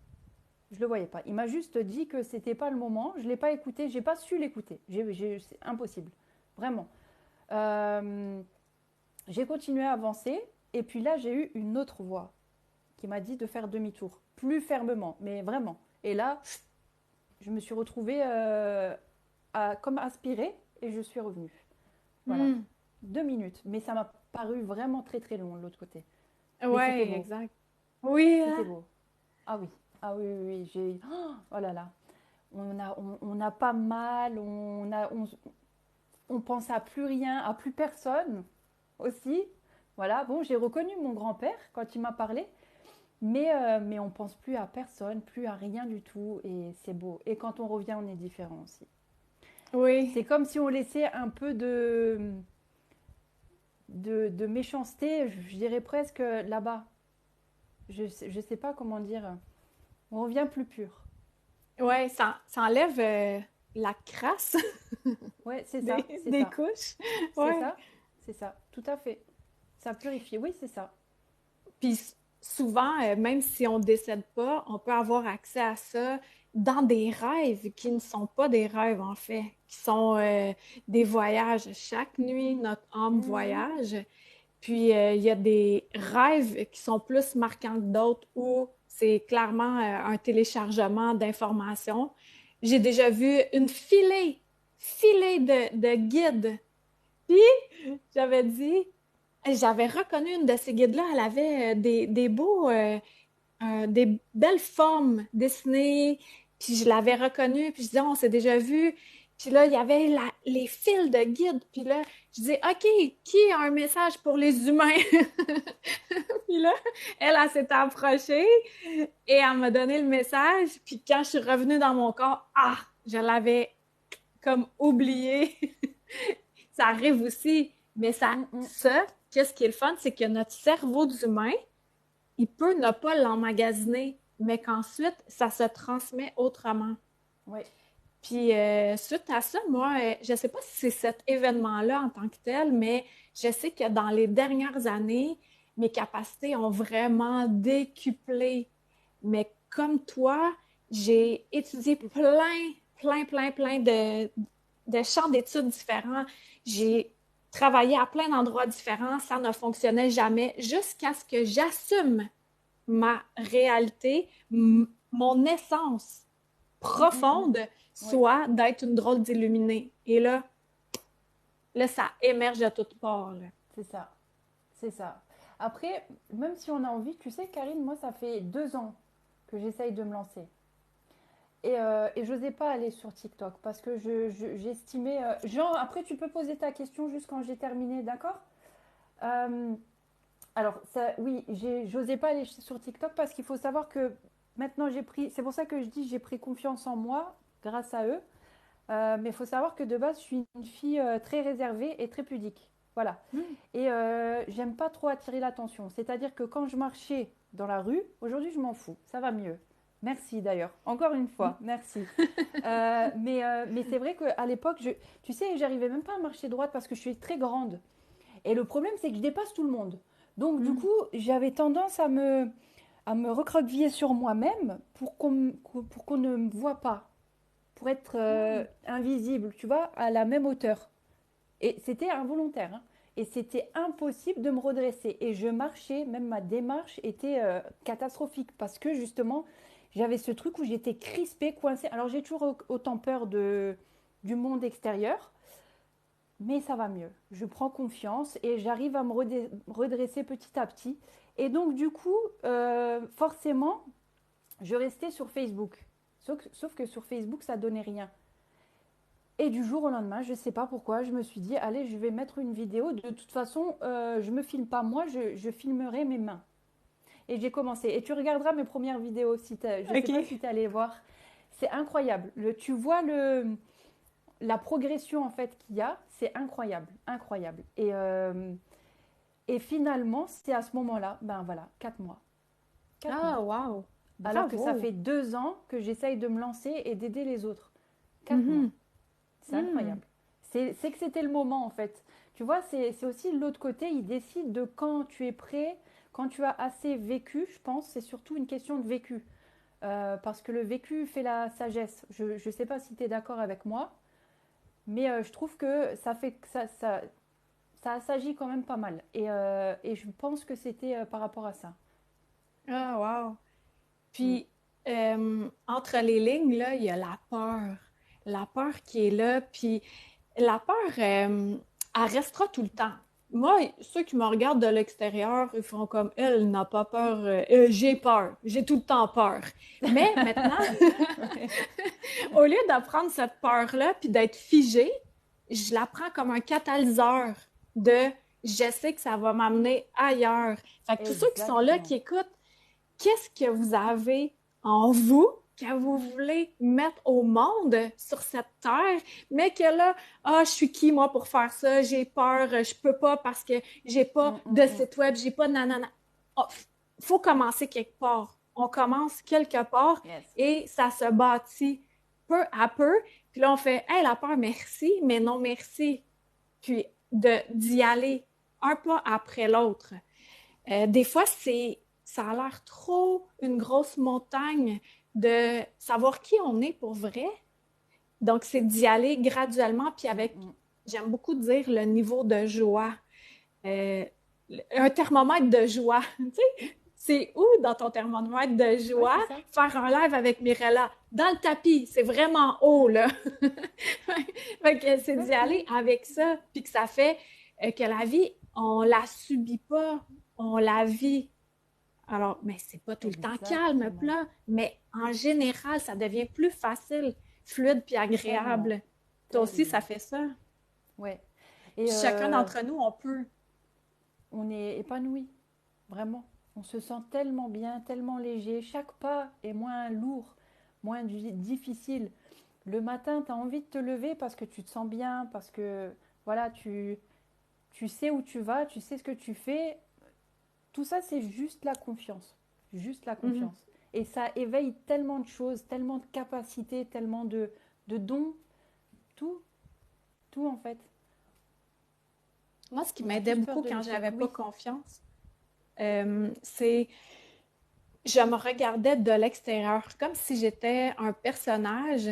Je le voyais pas. Il m'a juste dit que c'était pas le moment. Je l'ai pas écouté. J'ai pas su l'écouter. C'est impossible, vraiment. Euh, j'ai continué à avancer. Et puis là, j'ai eu une autre voix qui m'a dit de faire demi-tour, plus fermement, mais vraiment. Et là, Je me suis retrouvée comme aspirée et je suis revenue. Voilà. Hmm. 2 minutes. Mais ça m'a paru vraiment très très long de l'autre côté. Mais c'était Ouais, beau. exact. Oui, C'était hein? beau. Ah oui. Ah oui, oui, oui. Oh là là. On n'a pas mal. On pense à plus rien, à plus personne aussi. Voilà. Bon, j'ai reconnu mon grand-père quand il m'a parlé. Mais on pense plus à personne, plus à rien du tout. Et c'est beau. Et quand on revient, on est différent aussi. Oui. C'est comme si on laissait un peu de méchanceté, je dirais presque là-bas. Je sais pas comment dire. On revient plus pur. Ouais, ça enlève la crasse Ouais, c'est des, ça, c'est des ça. couches. C'est Ouais. ça, c'est ça, tout à fait. Ça purifie, oui, c'est ça. Puis souvent, même si on décède pas, on peut avoir accès à ça dans des rêves qui ne sont pas des rêves, en fait, qui sont des voyages. Chaque nuit, notre âme Mhm. voyage. Puis il y a des rêves qui sont plus marquants que d'autres où c'est clairement un téléchargement d'informations. J'ai déjà vu une filée de guides. Puis j'avais reconnu une de ces guides-là, elle avait des beaux, des belles formes dessinées, puis je l'avais reconnue, puis je disais, on s'est déjà vu. Puis là, il y avait les fils de guide. Puis là, je dis, OK, qui a un message pour les humains? Puis là, elle s'est approchée et elle m'a donné le message. Puis quand je suis revenue dans mon corps, je l'avais comme oublié. Ça arrive aussi. Mais Mhm. qu'est-ce qui est le fun, c'est que notre cerveau d'humain, il peut ne pas l'emmagasiner, mais qu'ensuite, ça se transmet autrement. Ouais. Puis, suite à ça, moi, je ne sais pas si c'est cet événement-là en tant que tel, mais je sais que dans les dernières années, mes capacités ont vraiment décuplé. Mais comme toi, j'ai étudié plein de champs d'études différents. J'ai travaillé à plein d'endroits différents. Ça ne fonctionnait jamais jusqu'à ce que j'assume ma réalité, mon essence Mhm. profonde Ouais, soit d'être une drôle d'illuminée. Et là, ça émerge de toutes parts. Là. c'est ça, c'est ça. Après, même si on a envie, tu sais, Karine, moi, ça fait 2 ans que j'essaye de me lancer. Et j'osais pas aller sur TikTok parce que j'estimais. Genre, après, tu peux poser ta question juste quand j'ai terminé, d'accord? Euh, alors, ça, oui, j'osais pas aller sur TikTok parce qu'il faut savoir que maintenant j'ai pris. C'est pour ça que je dis j'ai pris confiance en moi grâce à eux. Mais il faut savoir que de base, je suis une fille très réservée et très pudique. Voilà. Mm. Et j'aime pas trop attirer l'attention. C'est-à-dire que quand je marchais dans la rue, aujourd'hui, je m'en fous. Ça va mieux. Merci d'ailleurs. Encore une fois, merci. Mais c'est vrai qu'à l'époque, tu sais, j'arrivais même pas à marcher droite parce que je suis très grande. Et le problème, c'est que je dépasse tout le monde. Donc, du Mm. coup, j'avais tendance à me recroqueviller sur moi-même pour qu'on ne me voit pas, pour être Ah. invisible, tu vois, à la même hauteur. Et c'était involontaire, hein. Et c'était impossible de me redresser. Et je marchais, même ma démarche était catastrophique parce que justement, j'avais ce truc où j'étais crispée, coincée. Alors j'ai toujours autant peur du monde extérieur, mais ça va mieux. Je prends confiance et j'arrive à me redresser petit à petit. Et donc du coup, forcément, je restais sur Facebook. Sauf que sur Facebook, ça donnait rien. Et du jour au lendemain, je ne sais pas pourquoi, je me suis dit, allez, je vais mettre une vidéo. De toute façon, je ne me filme pas moi, je filmerai mes mains. Et j'ai commencé. Et tu regarderas mes premières vidéos, si je ne sais pas OK. si tu es allé voir. C'est incroyable. Tu vois la progression en fait qu'il y a, c'est incroyable, incroyable. Et finalement, c'est à ce moment-là, ben voilà, 4 mois. 4 mois. Ah, wow. Alors que ça Bravo. fait 2 ans que j'essaye de me lancer et d'aider les autres. 4 mois. Mhm. C'est Mm. incroyable. C'est que c'était le moment en fait. Tu vois, c'est aussi l'autre côté, il décide de quand tu es prêt, quand tu as assez vécu, je pense, c'est surtout une question de vécu. Parce que le vécu fait la sagesse. Je ne sais pas si tu es d'accord avec moi, mais je trouve que ça fait que ça s'agit quand même pas mal. Et je pense que c'était par rapport à ça. Ah, wow. Mm. Puis, entre les lignes, là, il y a la peur. La peur qui est là, puis la peur, elle restera tout le temps. Moi, ceux qui me regardent de l'extérieur, ils font comme elle n'a pas peur. J'ai peur. J'ai tout le temps peur. Mais maintenant, Ouais. au lieu de prendre cette peur-là puis d'être figée, je la prends comme un catalyseur de je sais que ça va m'amener ailleurs. Fait que tous ceux qui sont là, Exactement. qui écoutent, qu'est-ce que vous avez en vous que vous voulez mettre au monde sur cette terre, mais que là, ah, je suis qui moi pour faire ça? J'ai peur, je peux pas parce que j'ai pas Mm, mm, de mm. site web, j'ai pas de nanana. Oh, faut commencer quelque part. On commence quelque part Yes. et ça se bâtit peu à peu. Puis là, on fait, hey, la peur, merci, mais non merci. Puis d'y aller un pas après l'autre. Des fois, ça a l'air trop une grosse montagne de savoir qui on est pour vrai. Donc, c'est d'y aller graduellement, puis Mm, avec, mm. j'aime beaucoup dire le niveau de joie. Euh, un thermomètre de joie. Tu sais, c'est où dans ton thermomètre de Ouais, joie c'est ça. faire un live avec Mirella? Dans le tapis, c'est vraiment haut, là. Fait que c'est d'y aller Exactement. avec ça, puis que ça fait que la vie, on la subit pas, on la vit. Alors, mais c'est pas tout le temps calme, Exactement. plat, mais en général, ça devient plus facile, fluide puis Tellement. agréable. Toi aussi, ça Tellement. fait ça. Ouais. Et Puis chacun d'entre nous, on peut. on est épanoui, vraiment. On se sent tellement bien, tellement léger. Chaque pas est moins lourd, moins difficile. Le matin, tu as envie de te lever parce que tu te sens bien, parce que voilà, tu sais où tu vas, tu sais ce que tu fais. Tout ça, c'est juste la confiance. Juste la Mhm. confiance. Et ça éveille tellement de choses, tellement de capacités, tellement de dons. Tout, tout en fait. Moi, ce qui On a m'aidait tous peur beaucoup de quand l'échec. j'avais pas Oui. confiance, c'est je me regardais de l'extérieur, comme si j'étais un personnage.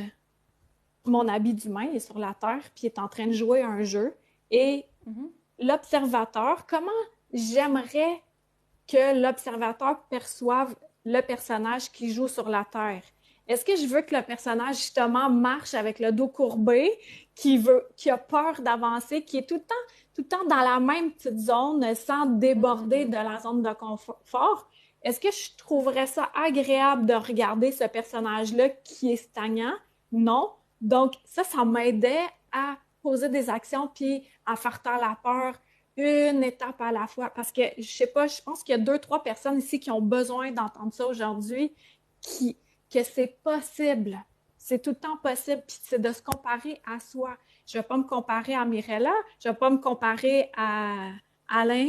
Mon habit d'humain est sur la terre, puis il est en train de jouer à un jeu. Et Mhm. l'observateur, comment j'aimerais que l'observateur perçoive le personnage qui joue sur la Terre? Est-ce que je veux que le personnage, justement, marche avec le dos courbé, qui a peur d'avancer, qui est tout le temps dans la même petite zone, sans Mm, mm, déborder mm. de la zone de confort? Est-ce que je trouverais ça agréable de regarder ce personnage-là qui est stagnant? Non. Donc, ça m'aidait à poser des actions puis à faire taire la peur une étape à la fois. Parce que, je sais pas, je pense qu'il y a deux, trois personnes ici qui ont besoin d'entendre ça aujourd'hui, qui, que c'est possible. C'est tout le temps possible. Puis c'est de se comparer à soi. Je vais pas me comparer à Mirella, je vais pas me comparer à Alain.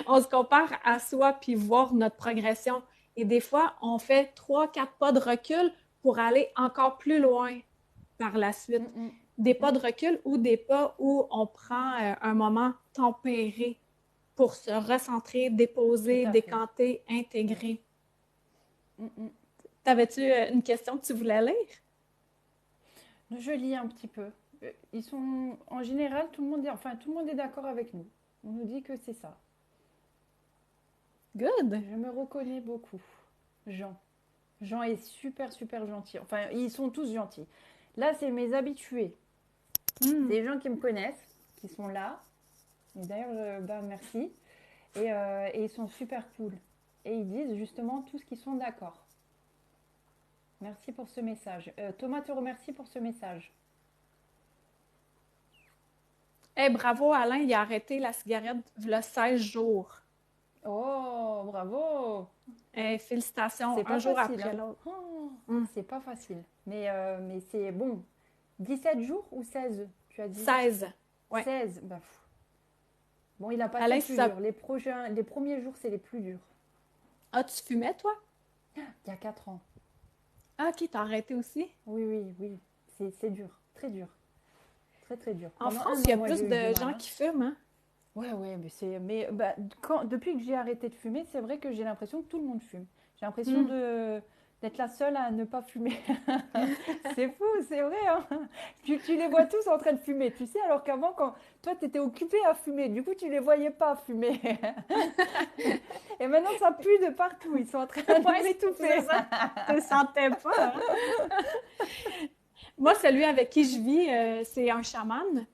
On se compare à soi puis voir notre progression. Et des fois, on fait trois, quatre pas de recul pour aller encore plus loin par la Mm, suite. mm, Des pas mm. de recul ou des pas où on prend un moment tempéré pour se recentrer, Tout déposer, à fait. décanter, Ouais. intégrer. Mm, mm. T'avais-tu une question que tu voulais lire? Je lis un petit peu. Ils sont, en général, tout le monde est d'accord avec nous. On nous dit que c'est ça. Good. Je me reconnais beaucoup. Jean. Jean est super, super gentil. Enfin, ils sont tous gentils. Là, c'est mes habitués. Hmm. C'est les gens qui me connaissent, qui sont là. Et d'ailleurs, bah, merci. Et ils sont super cool. Et ils disent justement tous qu'ils sont d'accord. Merci pour ce message. Thomas te remercie pour ce message. Hey, bravo, Alain, il a arrêté la cigarette le 16 jours. Oh, bravo! Hey, félicitations, C'est un pas jour facile, après hein? l'autre. Oh, Hmm. c'est pas facile. Mais c'est bon. 17 jours ou 16, tu as dit? 16. Ouais. 16. Bah, pff. Bon, il a passé Alain, le si plus ça... dur. Les premiers jours, c'est les plus durs. Ah, tu fumais, toi? Il y a 4 ans. Ah, ok, t'as arrêté aussi. Oui, oui, oui. C'est dur. Très dur. Très, très dur. En Pendant France, un il y an, a moi, plus j'ai eu du de mal, gens hein. qui fument, hein? Ouais, ouais, depuis que j'ai arrêté de fumer, c'est vrai que j'ai l'impression que tout le monde fume. J'ai l'impression Hmm. d'être la seule à ne pas fumer. C'est fou, c'est vrai, hein. Tu les vois tous en train de fumer, tu sais, alors qu'avant, quand toi, tu étais occupé à fumer, du coup, tu les voyais pas fumer. Et maintenant, ça pue de partout, ils sont en train de Ouais, c'est m'étouffer. ça. Tu te sentais pas, hein? Moi, celui avec qui je vis, c'est un chaman.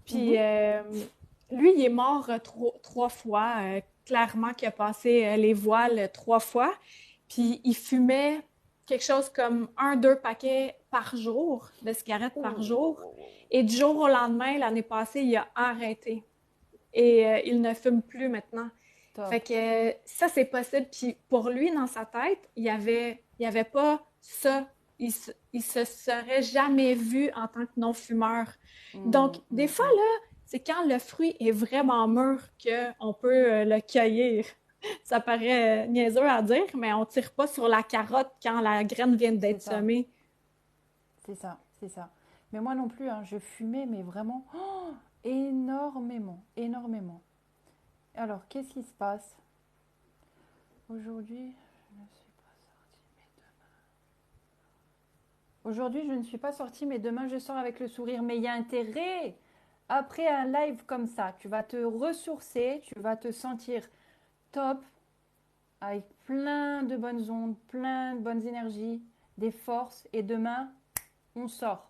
Puis Mhm. lui, il est mort trois fois. Clairement, qu'il a passé les voiles trois fois. Puis il fumait quelque chose comme un, deux paquets par jour de cigarettes par jour. Oh, Et du jour au lendemain, l'année passée, il a arrêté. Et il ne fume plus maintenant. Fait top. que ça, c'est possible. Puis pour lui, dans sa tête, il y avait pas ça. Il se serait jamais vu en tant que non-fumeur. Donc, Mm, des mm, fois, mm. là, c'est quand le fruit est vraiment mûr qu'on peut le cueillir. Ça paraît niaiseux à dire, mais on tire pas sur la carotte quand la graine vient C'est d'être ça, semée. c'est ça, c'est ça. Mais moi non plus, hein, je fumais, mais vraiment énormément, énormément. Alors, qu'est-ce qui se passe? Aujourd'hui, je ne suis pas sortie, mais aujourd'hui, je ne suis pas sortie, mais demain, je sors avec le sourire. Mais il y a intérêt. Après un live comme ça, tu vas te ressourcer, tu vas te sentir top, avec plein de bonnes ondes, plein de bonnes énergies, des forces. Et demain, on sort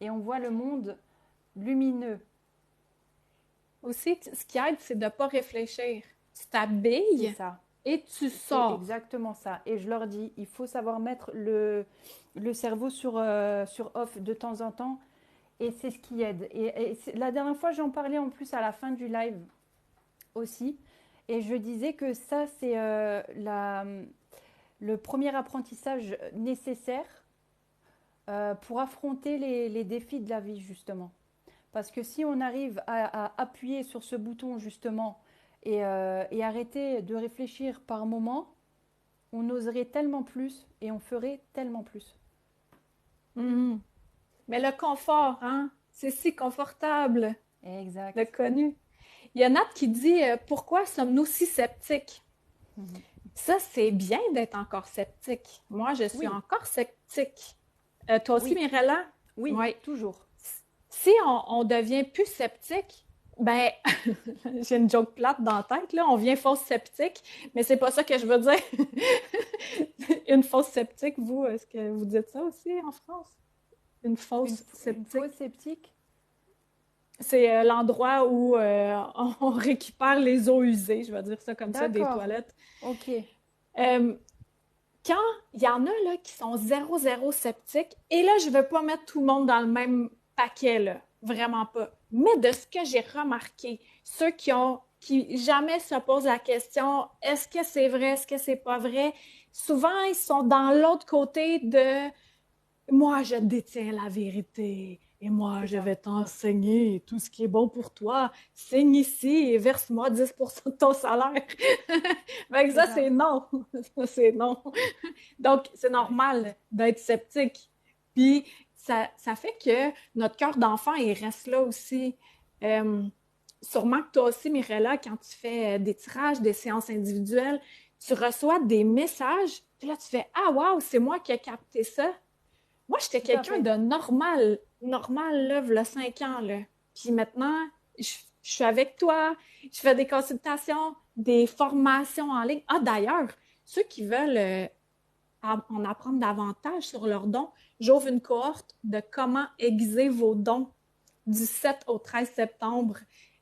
et on voit le monde lumineux. Aussi, ce qui aide, c'est de ne pas réfléchir. Tu C'est t'habilles ça. et tu C'est sors. exactement ça. Et je leur dis, il faut savoir mettre le cerveau sur off de temps en temps. Et c'est ce qui aide. La dernière fois, j'en parlais en plus à la fin du live aussi. Et je disais que ça, c'est le premier apprentissage nécessaire pour affronter les défis de la vie, justement. Parce que si on arrive à appuyer sur ce bouton, justement, et arrêter de réfléchir par moment, on oserait tellement plus et on ferait tellement plus. Mhm. Mais le confort, hein, c'est si confortable, le Exact. connu. Il y a Nat qui dit pourquoi sommes-nous si sceptiques? Mhm. Ça, c'est bien d'être encore sceptique. Moi, je suis Oui, encore sceptique. Toi aussi, oui, Mirella? oui, Oui. toujours. Si on devient plus sceptique, ben, j'ai une joke plate dans la tête, là, on vient fausse sceptique, mais c'est pas ça que je veux dire. Une fausse sceptique, vous, est-ce que vous dites ça aussi en France? Une fausse Une fausse sceptique? sceptique. C'est l'endroit où on récupère les eaux usées, je vais dire ça comme ça, des D'accord. toilettes. Ok. Euh, Quand il y en a là, qui sont zéro, zéro sceptiques, et là, je ne veux pas mettre tout le monde dans le même paquet, là, vraiment pas. Mais de ce que j'ai remarqué, ceux qui jamais se posent la question, est-ce que c'est vrai, est-ce que c'est pas vrai, souvent, ils sont dans l'autre côté de moi, je détiens la vérité et moi, C'est je ça. vais t'enseigner tout ce qui est bon pour toi. Signe ici et verse-moi 10% de ton salaire. Fait que C'est ça, ça. c'est non. Ça, c'est non. Donc, c'est Ouais. normal d'être sceptique. Puis, ça fait que notre cœur d'enfant, il reste là aussi. Euh, Sûrement que toi aussi, Mirella, quand tu fais des tirages, des séances individuelles, tu reçois des messages, puis là, tu fais ah, waouh, c'est moi qui ai capté ça. Moi, j'étais Tout à quelqu'un fait. de normal, là, v'là 5 ans, là. Puis maintenant, je suis avec toi, je fais des consultations, des formations en ligne. Ah, d'ailleurs, ceux qui veulent en apprendre davantage sur leurs dons, j'ouvre une cohorte de comment aiguiser vos dons du 7 au 13 septembre.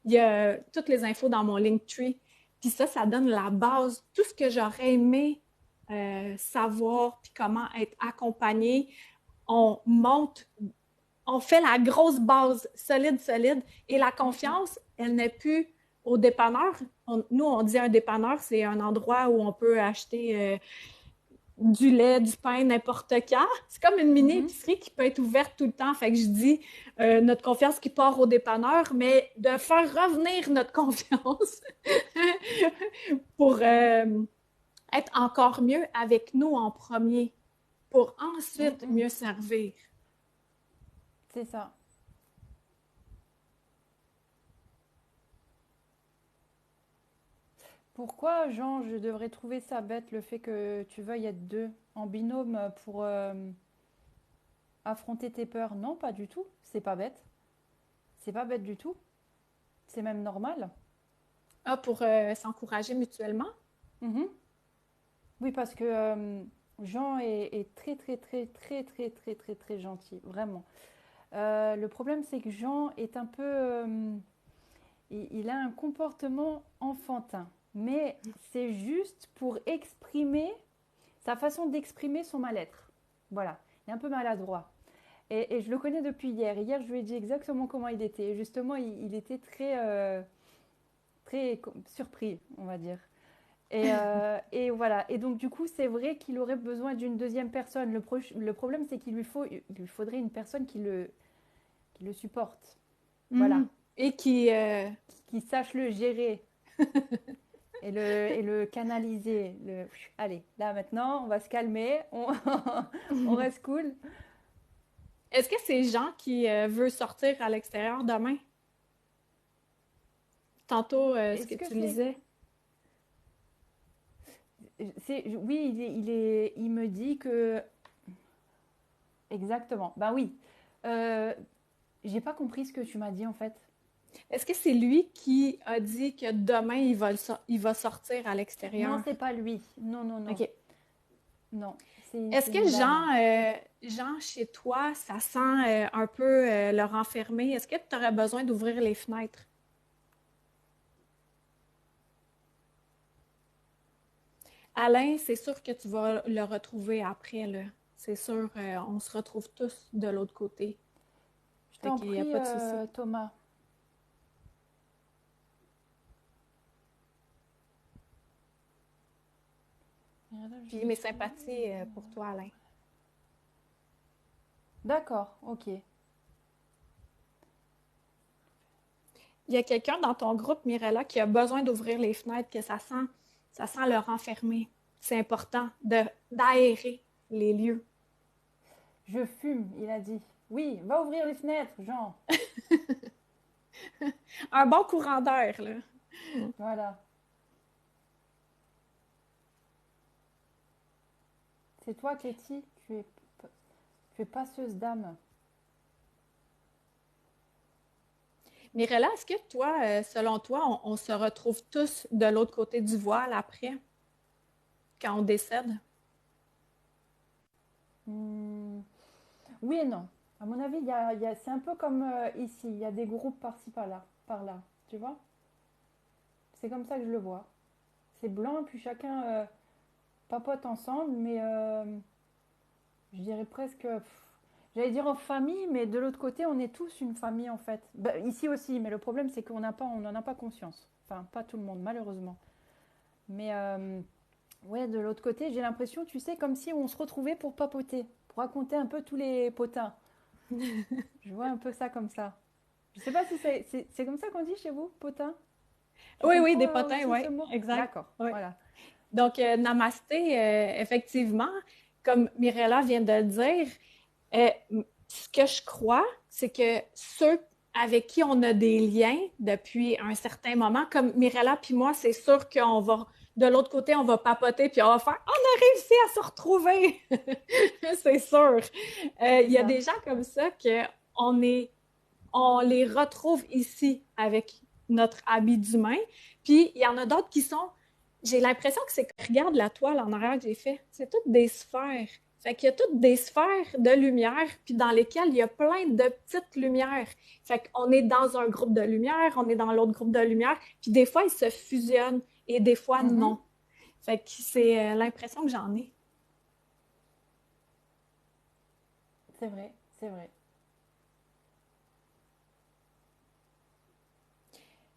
Il y a toutes les infos dans mon Linktree. Puis ça donne la base, tout ce que j'aurais aimé savoir, puis comment être accompagné. On monte, on fait la grosse base solide, solide. Et la Mm, mm. confiance, elle n'est plus au dépanneur. Nous, on dit un dépanneur, c'est un endroit où on peut acheter du lait, du pain, n'importe quand. C'est comme une Mhm. mini-épicerie qui peut être ouverte tout le temps. Fait que je dis notre confiance qui part au dépanneur, mais de faire revenir notre confiance pour être encore mieux avec nous en premier, pour Mm, ensuite mm. mieux servir. C'est ça. Pourquoi, Jean, je devrais trouver ça bête le fait que tu veuilles être deux en binôme pour affronter tes peurs? Non, pas du tout. C'est pas bête. C'est pas bête du tout. C'est même normal. Ah, pour s'encourager mutuellement? Mhm. Oui, parce que Jean est très, très, très, très, très, très, très, très gentil, vraiment. Le problème, c'est que Jean est un peu... il a un comportement enfantin. Mais c'est juste pour exprimer sa façon d'exprimer son mal-être. Voilà, il est un peu maladroit. Et je le connais depuis hier. Hier, je lui ai dit exactement comment il était. Et justement, il était très, très surpris, on va dire. Et voilà. Et donc, du coup, c'est vrai qu'il aurait besoin d'une deuxième personne. Le problème, c'est qu'il lui faudrait une personne qui le supporte. Voilà. Mhm. Et qui... Qui sache le gérer et le canaliser. Allez, là maintenant, on va se calmer. On reste cool. Est-ce que c'est Jean qui veut sortir à l'extérieur demain? Tantôt, ce que Est-ce que tu c'est lisais. oui, il me dit que exactement. Ben oui. Euh, j'ai pas compris ce que tu m'as dit en fait. Est-ce que c'est lui qui a dit que demain, il va sortir à Non, l'extérieur? c'est pas lui. Non, non, non, OK. non. Est-ce C'est que une dame. Jean, chez toi, ça sent un peu le renfermer? Est-ce que tu aurais besoin d'ouvrir les fenêtres? Alain, c'est sûr que tu vas le retrouver après, là. C'est sûr, on se retrouve tous de l'autre côté. Je Fait t'en qu'il n'y a prie, pas de souci. Thomas. Puis mes sympathies pour toi, Alain. D'accord, ok. Il y a quelqu'un dans ton groupe, Mirella, qui a besoin d'ouvrir les fenêtres, que ça sent le renfermer. C'est important d'aérer les lieux. Je fume, il a dit. Oui, va ouvrir les fenêtres, Jean. Un bon courant d'air, là. Voilà. C'est toi, Katie. Tu es passeuse d'âme. Mirella, est-ce que toi, selon toi, on se retrouve tous de l'autre côté du voile après, quand on décède? Hmm, oui et non. À mon avis, c'est un peu comme ici. Il y a des groupes par-ci, par-là. Par-là. Tu vois? C'est comme ça que je le vois. C'est blanc, puis chacun papote ensemble, mais je dirais presque. J'allais dire en famille, mais de l'autre côté, on est tous une famille en fait. Bah, ici aussi, mais le problème, c'est on n'en a pas conscience. Enfin, pas tout le monde, malheureusement. Mais ouais, de l'autre côté, j'ai l'impression, tu sais, comme si on se retrouvait pour papoter, pour raconter un peu tous les potins. Je vois un peu ça comme ça. Je sais pas si c'est comme ça qu'on dit chez vous, potin? Tu Oui, oui, comprends des potins, aussi oui, ce mot? exact. D'accord, Oui. voilà. Donc, namasté, effectivement, comme Mirella vient de le dire, euh, ce que je crois, c'est que ceux avec qui on a des liens depuis un certain moment, comme Mirella puis moi, c'est sûr qu'on va, de l'autre côté, on va papoter puis on va faire, on a réussi à se retrouver! C'est sûr. Il C'est y a ça. des gens comme ça on les retrouve ici avec notre habit d'humain. Puis il y en a d'autres qui sont, j'ai l'impression que c'est, regarde la toile en arrière que j'ai fait, c'est toutes des sphères. Fait qu'il y a toutes des sphères de lumière, puis dans lesquelles il y a plein de petites lumières. Fait qu'on est dans un groupe de lumière, on est dans l'autre groupe de lumière, puis des fois, ils se fusionnent et des fois, Mhm. non. Fait que c'est l'impression que j'en ai. C'est vrai, c'est vrai.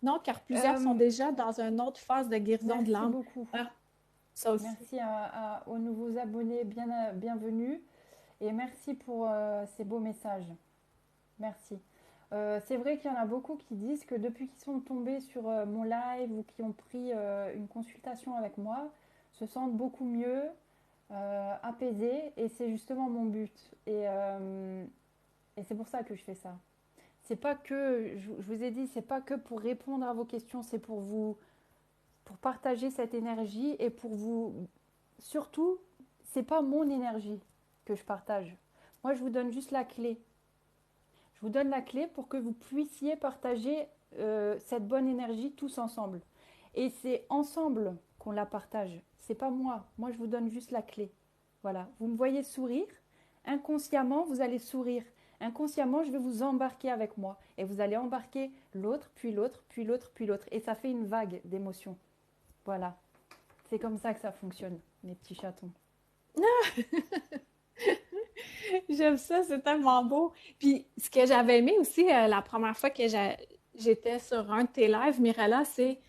Non, car plusieurs sont Euh, déjà dans une autre phase de guérison de merci l'âme. beaucoup. Ah, ça aussi. Merci aux nouveaux abonnés, bienvenue. Et merci pour ces beaux messages. Merci. C'est vrai qu'il y en a beaucoup qui disent que depuis qu'ils sont tombés sur mon live ou qui ont pris une consultation avec moi, se sentent beaucoup mieux, apaisés. Et c'est justement mon but. Et c'est pour ça que je fais ça. C'est pas que, je vous ai dit, c'est pas que pour répondre à vos questions, c'est pour vous pour partager cette énergie et pour vous... Surtout, c'est pas mon énergie que je partage. Moi, je vous donne juste la clé. Je vous donne la clé pour que vous puissiez partager cette bonne énergie tous ensemble. Et c'est ensemble qu'on la partage. C'est pas moi. Moi, je vous donne juste la clé. Voilà. Vous me voyez sourire. Inconsciemment, vous allez sourire. Inconsciemment, je vais vous embarquer avec moi. Et vous allez embarquer l'autre, puis l'autre, puis l'autre, puis l'autre. Et ça fait une vague d'émotions. Voilà. C'est comme ça que ça fonctionne, mes petits chatons. J'aime ça, c'est tellement beau. Puis, ce que j'avais aimé aussi la première fois que j'étais sur un de tes lives, Mirella, c'est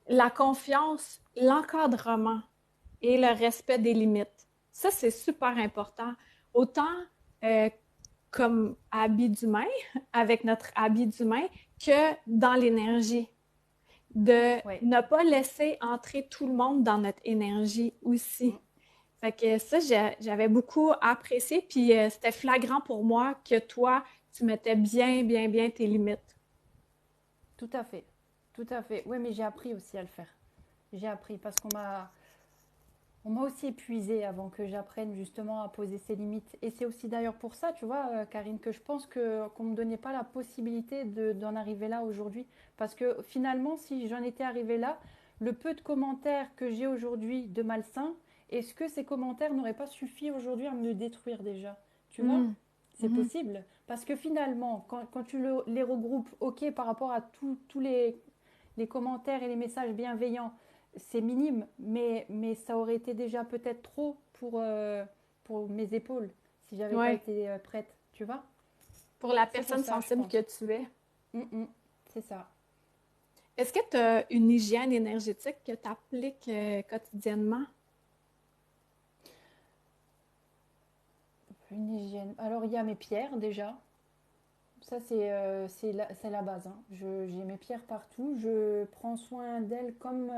la confiance, l'encadrement et le respect des limites. Ça, c'est super important. Autant euh, comme habit d'humain, avec notre habit d'humain, que dans l'énergie. De Oui. ne pas laisser entrer tout le monde dans notre énergie aussi. Fait que ça, j'avais beaucoup apprécié, puis c'était flagrant pour moi que toi, tu mettais bien, bien, bien tes limites. Tout à fait. Tout à fait. Oui, mais j'ai appris aussi à le faire. J'ai appris parce on m'a aussi épuisée avant que j'apprenne justement à poser ses limites. Et c'est aussi d'ailleurs pour ça, tu vois, Karine, que je pense qu'on ne me donnait pas la possibilité d'en arriver là aujourd'hui. Parce que finalement, si j'en étais arrivée là, le peu de commentaires que j'ai aujourd'hui de malsains, est-ce que ces commentaires n'auraient pas suffi aujourd'hui à me détruire déjà? Tu vois? Mm. C'est Mhm. possible. Parce que finalement, quand tu les regroupes, ok, par rapport à tous les commentaires et les messages bienveillants, c'est minime, mais ça aurait été déjà peut-être trop pour mes épaules si j'avais pas Ouais, été prête, tu vois? pour la C'est pour personne ça, je sensible pense. que tu es. Mm, mm, c'est ça. Est-ce que tu as une hygiène énergétique que tu appliques quotidiennement? Une hygiène. Alors, il y a mes pierres déjà. Ça, c'est la base, hein. J'ai mes pierres partout. Je prends soin d'elles comme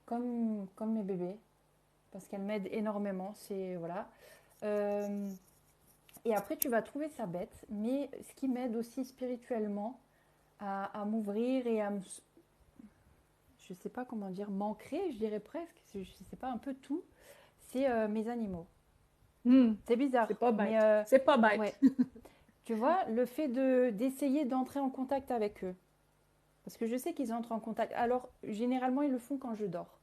mes bébés parce qu'elles m'aident énormément. C'est, voilà. Euh, et après, tu vas trouver ça bête, mais ce qui m'aide aussi spirituellement à m'ouvrir et je sais pas comment dire, m'ancrer, je dirais presque, je sais pas, un peu tout, c'est mes animaux. Hmm. C'est C'est bizarre, pas mais bête. C'est pas bête. ouais, tu vois, le fait d'essayer d'entrer en contact avec eux, parce que je sais qu'ils entrent en contact. Alors, généralement, ils le font quand je dors.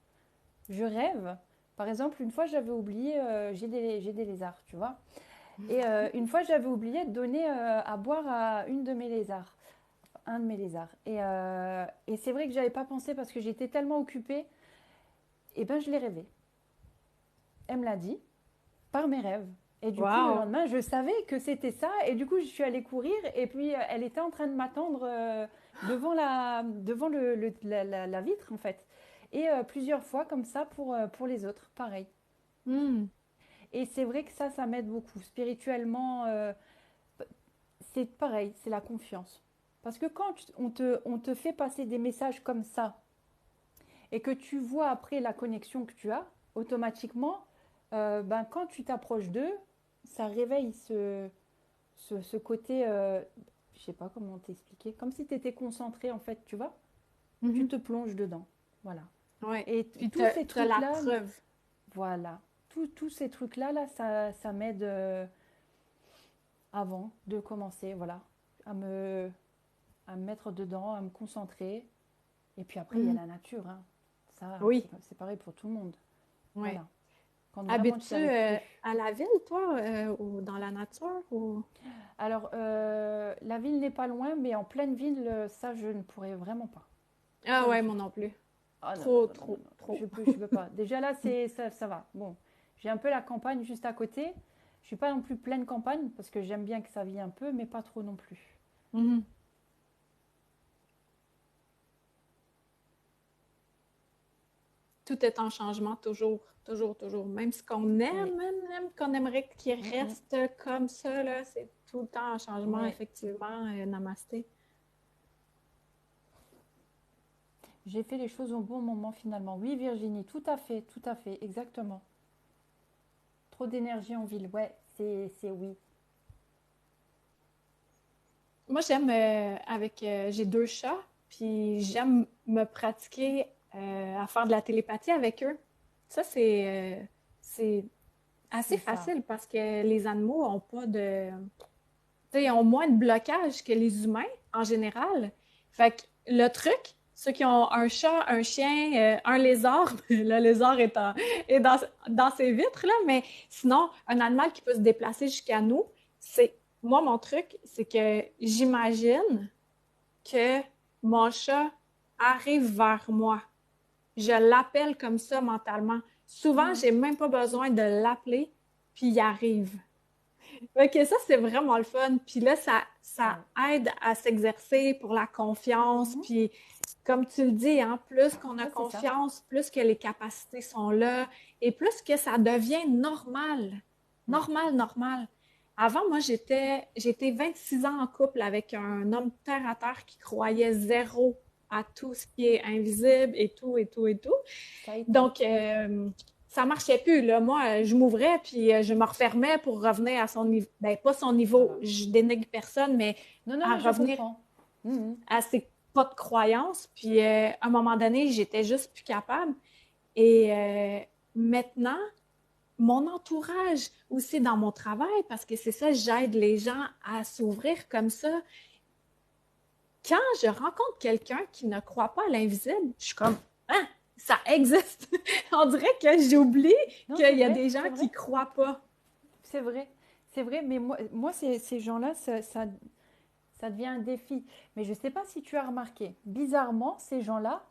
Je rêve. Par exemple, une fois, j'avais oublié, j'ai des lézards, tu vois. Et une fois, j'avais oublié de donner à boire à une de mes lézards. Un de mes lézards. Et c'est vrai que j'avais pas pensé parce que j'étais tellement occupée. Et ben, je l'ai rêvé. Elle me l'a dit par mes rêves. Et du coup, le Wow! lendemain, je savais que c'était ça. Et du coup, je suis allée courir. Et puis, elle était en train de m'attendre devant la vitre, en fait. Et plusieurs fois, comme ça, pour les autres. Pareil. Hmm. Et c'est vrai que ça m'aide beaucoup. Spirituellement, c'est pareil, c'est la confiance. Parce que quand on te fait passer des messages comme ça, et que tu vois après la connexion que tu as, automatiquement, ben, quand tu t'approches d'eux, ça réveille ce côté, je sais pas comment t'expliquer, comme si tu étais concentré en fait, tu vois, tu Mhm. te plonges dedans. Voilà. Ouais. Et Puis tous ces t'as la trucs-là, preuve. voilà, tous ces trucs-là, là, ça m'aide avant de commencer, voilà, à me, à me mettre dedans, à me concentrer. Et puis après, il y a Mhm. la nature, hein. Ça, Oui. c'est pareil pour tout le monde. Ouais. Voilà. Quand vraiment tu Habites-tu n'y arrives plus. à la ville, toi, ou dans la nature? Ou... Alors, la ville n'est pas loin, mais en pleine ville, ça, je ne pourrais vraiment pas. Ah Pas du ouais, tout. moi non plus. Ah non, non, Trop, non, non, non, trop, non. trop. Je peux pas. Déjà là, ça va. Bon, j'ai un peu la campagne juste à côté. Je suis pas non plus pleine campagne parce que j'aime bien que ça vie un peu, mais pas trop non plus. Mhm. Tout est en changement, toujours, toujours, toujours. Même ce qu'on Oui. aime, qu'on aimerait qu'il Mm, mm. reste comme ça, là, c'est tout le temps en changement, Oui. effectivement. Namasté. J'ai fait les choses au bon moment finalement. Oui, Virginie, tout à fait, exactement. Trop d'énergie en ville. Ouais, c'est oui. Moi, j'aime j'ai deux chats, puis j'aime me pratiquer à faire de la télépathie avec eux. Ça, c'est assez C'est ça. facile parce que les animaux ont pas de, tu sais, ils ont moins de blocage que les humains en général. Fait que le truc, ceux qui ont un chat, un chien, un lézard, le lézard est dans ses vitres, là, mais sinon, un animal qui peut se déplacer jusqu'à nous, c'est, moi, mon truc, c'est que j'imagine que mon chat arrive vers moi. Je l'appelle comme ça mentalement. Souvent, Mhm. j'ai même pas besoin de l'appeler, puis il arrive. Ok, ça, c'est vraiment le fun. Puis là, ça Ouais. aide à s'exercer pour la confiance. Mhm. Puis, comme tu le dis, hein, plus qu'on a Ouais, c'est ça. confiance, plus que les capacités sont là et plus que ça devient normal. Mm. Normal, normal. Avant, moi, j'étais 26 ans en couple avec un homme terre à terre qui croyait zéro à tout ce qui est invisible et tout, et tout, et tout. Ça a été. Donc, ça marchait plus, là. Moi, je m'ouvrais, puis je me refermais pour revenir à son niveau. Ben, pas son niveau, Voilà. je dénigre personne, mais Non, non, à mais je revenir comprends. Mhm. à ses pas de croyances. Puis, à un moment donné, j'étais juste plus capable. Et maintenant, mon entourage, aussi dans mon travail, parce que c'est ça, j'aide les gens à s'ouvrir comme ça. Quand je rencontre quelqu'un qui ne croit pas à l'invisible, je suis comme, ah, ça existe. On dirait que j'oublie Non, qu'il y a des gens c'est vrai, qui croient pas. c'est vrai. C'est vrai, mais moi ces gens-là, ça devient un défi. Mais je ne sais pas si tu as remarqué, bizarrement, ces gens-là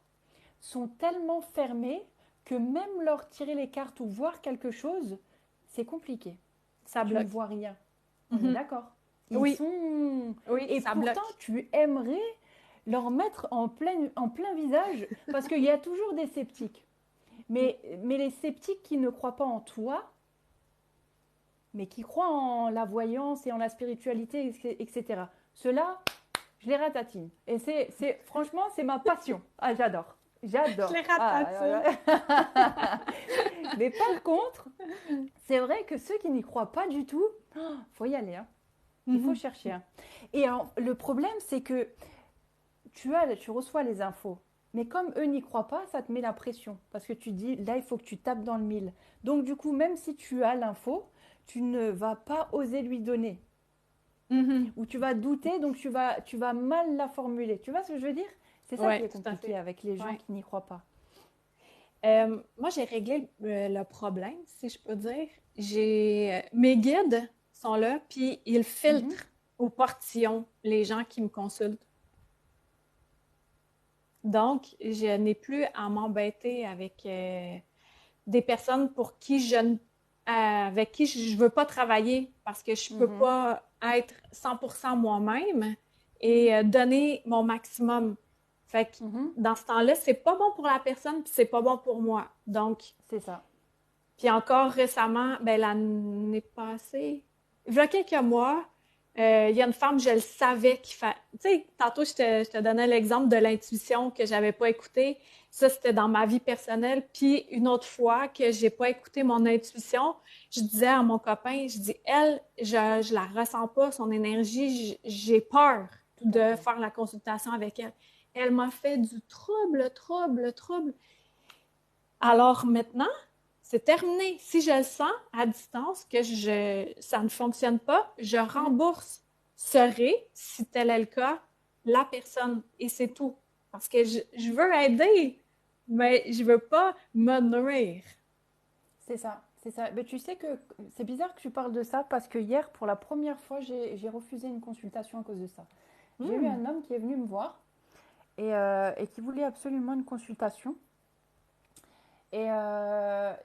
sont tellement fermés que même leur tirer les cartes ou voir quelque chose, c'est compliqué. Ça Tu ne bloque. vois rien. On est Mhm. d'accord. Ils Oui, sont... oui, Et ça pourtant, bloque. tu aimerais leur mettre en plein visage, parce qu'il y a toujours des sceptiques. Mais les sceptiques qui ne croient pas en toi, mais qui croient en la voyance et en la spiritualité, etc. Ceux-là, je les ratatine. Et franchement, c'est ma passion. Ah, j'adore. Je les J'adore. Ah, ratatine. mais par contre, c'est vrai que ceux qui n'y croient pas du tout, faut y aller, hein. Il faut Mhm. chercher, hein. Et alors, le problème, c'est que tu reçois les infos. Mais comme eux n'y croient pas, ça te met la pression. Parce que tu dis, là, il faut que tu tapes dans le mille. Donc, du coup, même si tu as l'info, tu ne vas pas oser lui donner. Mhm. Ou tu vas douter, donc tu vas mal la formuler. Tu vois ce que je veux dire? C'est ça qui Ouais, est tout à compliqué fait. avec les gens Ouais. qui n'y croient pas. Moi, j'ai réglé le problème, si je peux dire. Mes guides sont là, puis ils Mhm. filtrent au portillon les gens qui me consultent. Donc, je n'ai plus à m'embêter avec des personnes pour qui avec qui je veux pas travailler parce que je peux Mhm. pas être 100% moi-même et donner mon maximum. Fait que Mhm. dans ce temps-là, c'est pas bon pour la personne puis c'est pas bon pour moi. Donc, C'est ça. puis encore récemment, ben l'année passée, il y a quelques mois, il y a une femme, je le savais qu'il fallait. Tu sais, tantôt, je te donnais l'exemple de l'intuition que j'avais pas écoutée. Ça, c'était dans ma vie personnelle. Puis une autre fois que j'ai pas écouté mon intuition, je disais à mon copain, je dis, elle, je la ressens pas, son énergie, j'ai peur Tout à de fait. faire la consultation avec elle. Elle m'a fait du trouble, trouble, trouble. Alors maintenant, c'est terminé. Si je le sens à distance que ça ne fonctionne pas, je Mhm. rembourserai, si tel est le cas, la personne. Et c'est tout. Parce que je veux aider, mais je veux pas me nuire. C'est ça. C'est ça. Mais tu sais que c'est bizarre que tu parles de ça parce que hier, pour la première fois, j'ai refusé une consultation à cause de ça. J'ai eu Hmm. un homme qui est venu me voir et qui voulait absolument une consultation. Et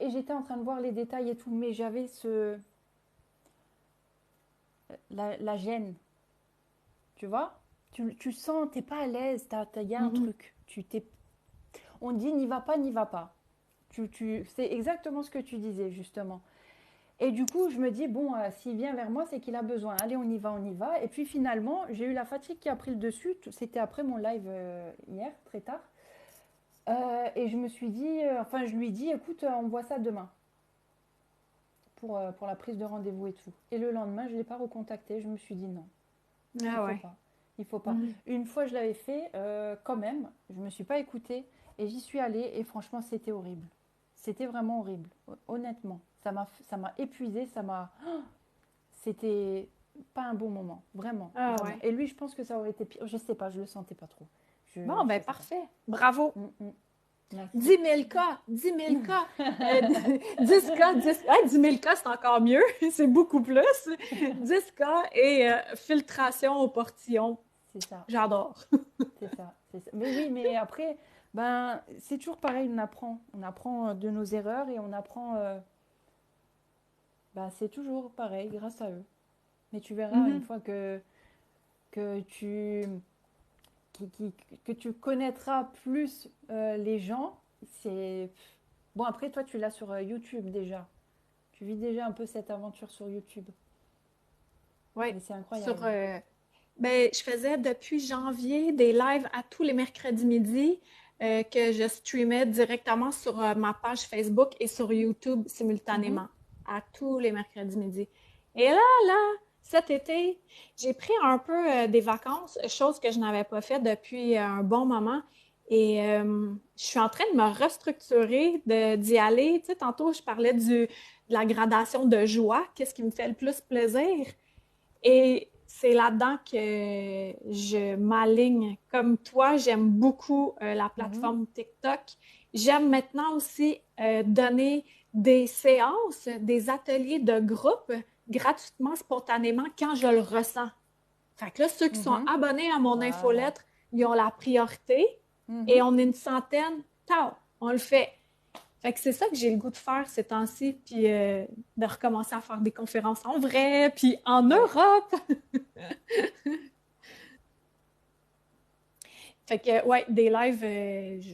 j'étais en train de voir les détails et tout, mais j'avais la gêne, tu vois? Tu sens, t'es pas à l'aise, il y a un Mhm. truc. On dit n'y va pas, n'y va pas. C'est exactement ce que tu disais, justement. Et du coup, je me dis, bon, s'il vient vers moi, c'est qu'il a besoin. Allez, on y va, on y va. Et puis finalement, j'ai eu la fatigue qui a pris le dessus. C'était après mon live hier, très tard. Et je me suis dit, enfin, je lui dis, écoute, on voit ça demain pour la prise de rendez-vous et tout. Et le lendemain, je ne l'ai pas recontacté. Je me suis dit, non, il Ah faut ouais. pas. Il faut pas. Mhm. Une fois, je l'avais fait quand même. Je ne me suis pas écoutée. et j'y suis allée et franchement, c'était horrible. C'était vraiment horrible, honnêtement. Ça m'a épuisée, c'était pas un bon moment, vraiment, Ah vraiment. ouais. Et lui, je pense que ça aurait été pire. Je sais pas, je le sentais pas trop. Bon, Je ben sais pas. parfait. Bravo. Mm, mm. Merci. 10 000 cas, 10 000 cas, 10 cas, 10, ouais, 10 000 cas, c'est encore mieux, c'est beaucoup plus. 10 cas et filtration au portillon. C'est ça, J'adore. c'est ça, c'est ça. Mais oui, mais après, ben, c'est toujours pareil, on apprend de nos erreurs et on apprend, ben, c'est toujours pareil grâce à eux. Mais tu verras une Mhm. fois que qui- qui- que tu connaîtras plus les gens, c'est... Bon, après, toi, tu l'as sur YouTube déjà. Tu vis déjà un peu cette aventure sur YouTube. Oui, Mais c'est sur, incroyable. ben, je faisais depuis janvier des lives à tous les mercredis midi que je streamais directement sur ma page Facebook et sur YouTube Mhm, simultanément, à tous les mercredis midi. Et là, cet été, j'ai pris un peu des vacances, chose que je n'avais pas fait depuis un bon moment. Et je suis en train de me restructurer, d'y aller. Tu sais, tantôt, je parlais de la gradation de joie, qu'est-ce qui me fait le plus plaisir. Et c'est là-dedans que je m'aligne. Comme toi, j'aime beaucoup la mhm, plateforme TikTok. J'aime maintenant aussi donner des séances, des ateliers de groupe gratuitement, spontanément, quand je le ressens. Fait que là, ceux qui sont mhm. abonnés à mon Voilà. infolettre, ils ont la priorité et Mhm. on est une centaine, tao, on le fait. Fait que c'est ça que j'ai le goût de faire ces temps-ci, puis de recommencer à faire des conférences en vrai, puis en Ouais. Europe. Fait que, ouais, des lives,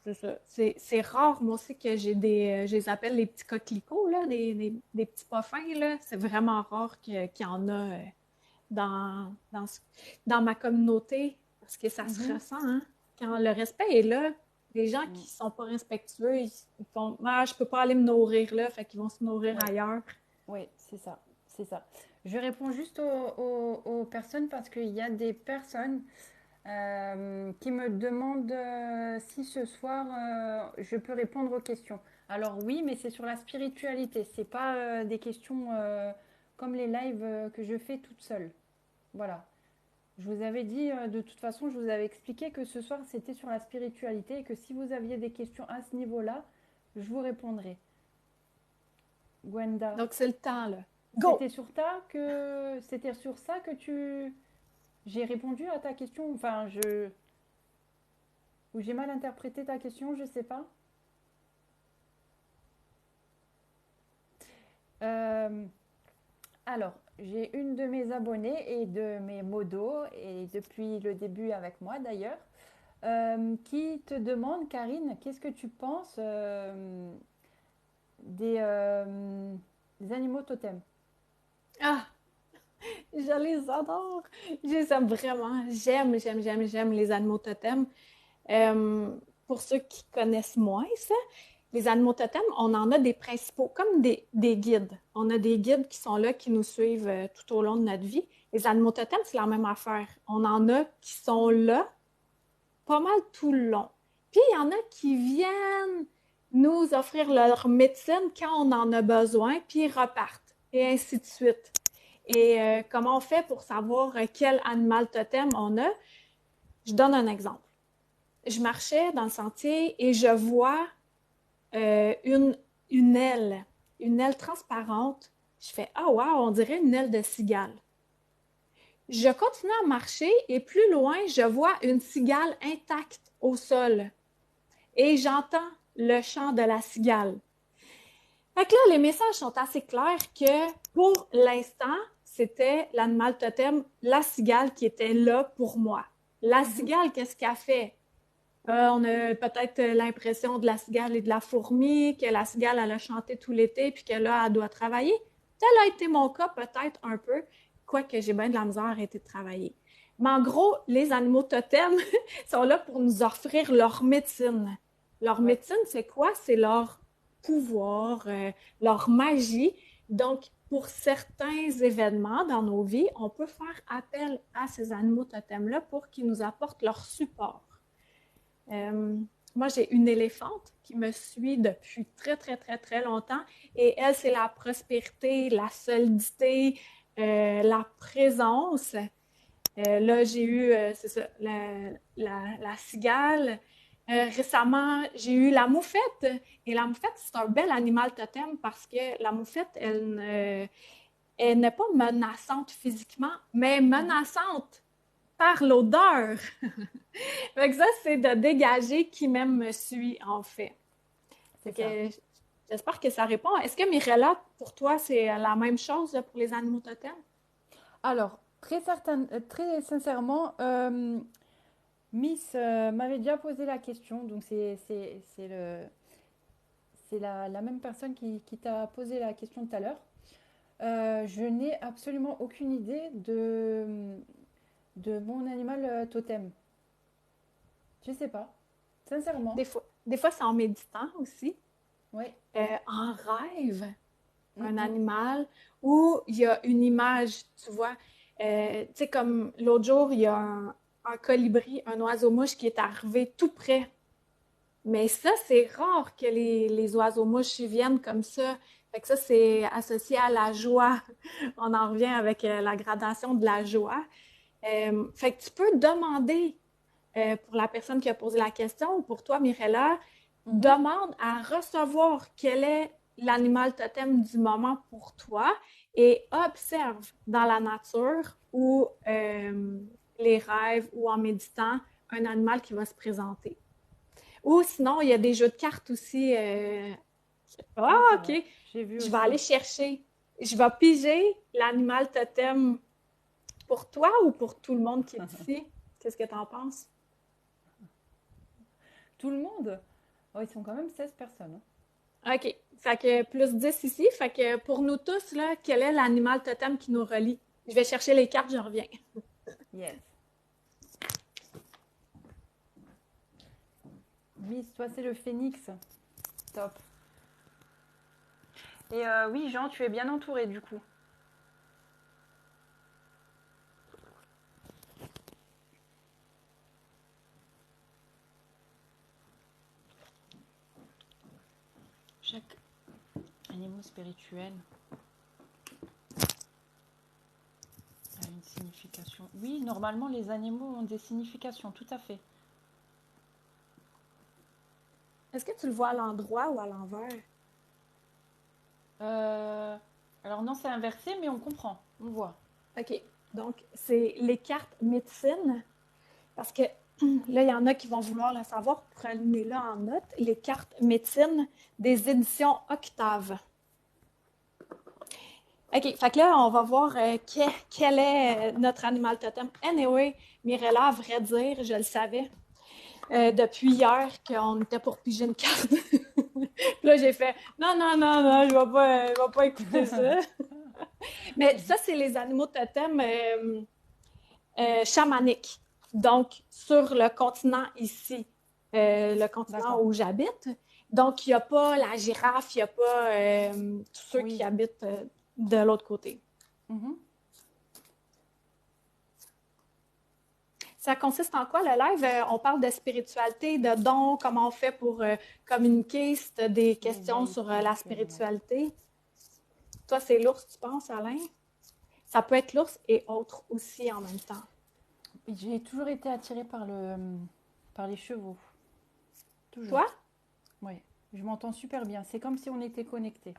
c'est ça. C'est rare, moi aussi, que j'ai je les appelle les petits coquelicots, là, des petits pas fins, là. C'est vraiment rare qu'il y en a dans dans ma communauté, parce que ça se Mhm. ressent, hein. Quand le respect est là, les gens Mm. qui sont pas respectueux, ils font « Ah, je peux pas aller me nourrir là », fait qu'ils vont se nourrir Ouais, ailleurs. ouais, c'est ça, c'est ça. Je réponds juste aux personnes parce qu'il y a des personnes qui me demandent si ce soir je peux répondre aux questions. Alors oui, mais c'est sur la spiritualité, c'est pas des questions comme les lives que je fais toute seule. Voilà. Je vous avais dit, de toute façon, je vous avais expliqué que ce soir c'était sur la spiritualité et que si vous aviez des questions à ce niveau-là, je vous répondrai. Gwenda, Donc, c'est le temps, là. Go! c'était sur ça que tu j'ai répondu à ta question. Enfin, ou j'ai mal interprété ta question, je sais pas. Euh, alors, j'ai une de mes abonnées et de mes modos, et depuis le début avec moi d'ailleurs, qui te demande, Karine, qu'est-ce que tu penses des, euh, des animaux totems? Ah, je les adore! Je les aime vraiment. J'aime les animaux totems. Euh, pour ceux qui connaissent moins ça, les animaux totems, on en a des principaux, comme des guides. On a des guides qui sont là, qui nous suivent tout au long de notre vie. Les animaux totems, c'est la même affaire. On en a qui sont là pas mal tout le long. Puis il y en a qui viennent nous offrir leur médecine quand on en a besoin, puis ils repartent, et ainsi de suite. Et comment on fait pour savoir quel animal totem on a? Je donne un exemple. Je marchais dans le sentier et je vois euh, une, une une aile transparente. Je fais ah wow, on dirait une aile de cigale. Je continue à marcher et plus loin, je vois une cigale intacte au sol et j'entends le chant de la cigale. Fait que là, les messages sont assez clairs que pour l'instant, c'était l'animal totem, la cigale qui était là pour moi. La Mhm. cigale, qu'est-ce qu'elle fait? On a peut-être l'impression de la cigale et de la fourmi, que la cigale, elle a chanté tout l'été, puis que là, elle doit travailler. Tel a été mon cas, peut-être un peu, quoique j'ai bien de la misère à arrêter de travailler. Mais en gros, les animaux totems sont là pour nous offrir leur médecine. Leur Ouais. médecine, c'est quoi? C'est leur pouvoir, leur magie. Donc, pour certains événements dans nos vies, on peut faire appel à ces animaux totems-là pour qu'ils nous apportent leur support. Euh, moi, j'ai une éléphante qui me suit depuis très, très, très, très longtemps. Et elle, c'est la prospérité, la solidité, la présence. Là, j'ai eu, c'est ça, la cigale. Récemment, j'ai eu la moufette. Et la moufette, c'est un bel animal totem parce que la moufette, elle n'est pas menaçante physiquement, mais Mhm. menaçante par l'odeur. Fait que ça, c'est de dégager qui même me suit, en fait. Fait C'est ça. que j'espère que ça répond. Est-ce que Mirella, pour toi, c'est la même chose là, pour les animaux totems? Alors, très sincèrement, Miss m'avait déjà posé la question, donc c'est la même personne qui t'a posé la question tout à l'heure. Je n'ai absolument aucune idée de mon animal totem. Je sais pas, sincèrement. Des fois c'est en méditant aussi, Oui. en rêve, Mm, un mm. animal, où il y a une image, tu vois. Tu sais, comme l'autre jour, il y a un colibri, un oiseau-mouche qui est arrivé tout près. Mais ça, c'est rare que les oiseaux-mouches viennent comme ça. Fait que ça, c'est associé à la joie. On en revient avec la gradation de la joie. Fait que tu peux demander pour la personne qui a posé la question ou pour toi, Mirella, Mhm. demande à recevoir quel est l'animal totem du moment pour toi et observe dans la nature ou les rêves ou en méditant un animal qui va se présenter. Ou sinon, il y a des jeux de cartes aussi. Ah, Oui, c'est vrai. OK. J'ai vu Je vais aller aussi. chercher. Je vais piger l'animal totem pour toi ou pour tout le monde qui est ici. Qu'est-ce que tu en penses? Tout le monde? Oh, ils sont quand même 16 personnes, OK. Fait que plus 10 ici. Fait que pour nous tous, là, quel est l'animal totem qui nous relie? Je vais chercher les cartes, je reviens. Yes. Miss, toi, c'est le phénix. Top. Et oui, Jean, tu es bien entouré du coup. Chaque animal spirituel a une signification. Oui, normalement, les animaux ont des significations, tout à fait. Est-ce que tu le vois à l'endroit ou à l'envers? Euh, Alors non, c'est inversé, mais on comprend, on voit. OK. Donc, c'est les cartes médecine. Parce que là, il y en a qui vont vouloir le savoir. Prenez-le en note. Les cartes médecine des éditions Octave. OK, fait que là, on va voir quel est notre animal totem. Anyway, Mirella, à vrai dire, je le savais depuis hier qu'on était pour piger une carte. Puis là, j'ai fait non, non, non, non, je vais pas écouter ça. Mais ça, c'est les animaux totems chamaniques. Donc, sur le continent ici, le continent D'accord. où j'habite. Donc, il n'y a pas la girafe, il n'y a pas tous ceux qui Oui. habitent de l'autre côté. Mhm. Ça consiste en quoi le live? On parle de spiritualité, de dons, comment on fait pour communiquer, si tu as des questions sur L'éveil la spirituel, ouais. spiritualité. Toi, c'est l'ours, tu penses, Alain? Ça peut être l'ours et autres aussi en même temps. J'ai toujours été attirée par les chevaux. Toujours. Toi? Oui. Je m'entends super bien. C'est comme si on était connectés.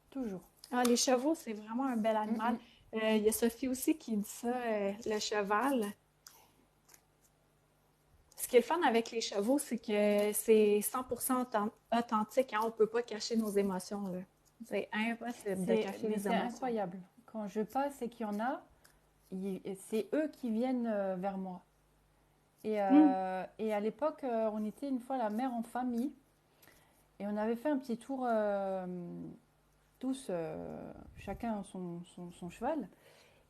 Toujours. Ah, les chevaux, c'est vraiment un bel Mm, animal. mm. Il y a Sophie aussi qui dit ça, le cheval. Ce qui est le fun avec les chevaux, c'est que c'est 100% authentique. Hein? On ne peut pas cacher nos émotions. Là. C'est impossible de cacher Mais les c'est émotions. incroyable. Quand je passe et qu'il y en a, c'est eux qui viennent vers moi. Hmm. Et à l'époque, on était une fois la mère en famille et on avait fait un petit tour tous, chacun son cheval.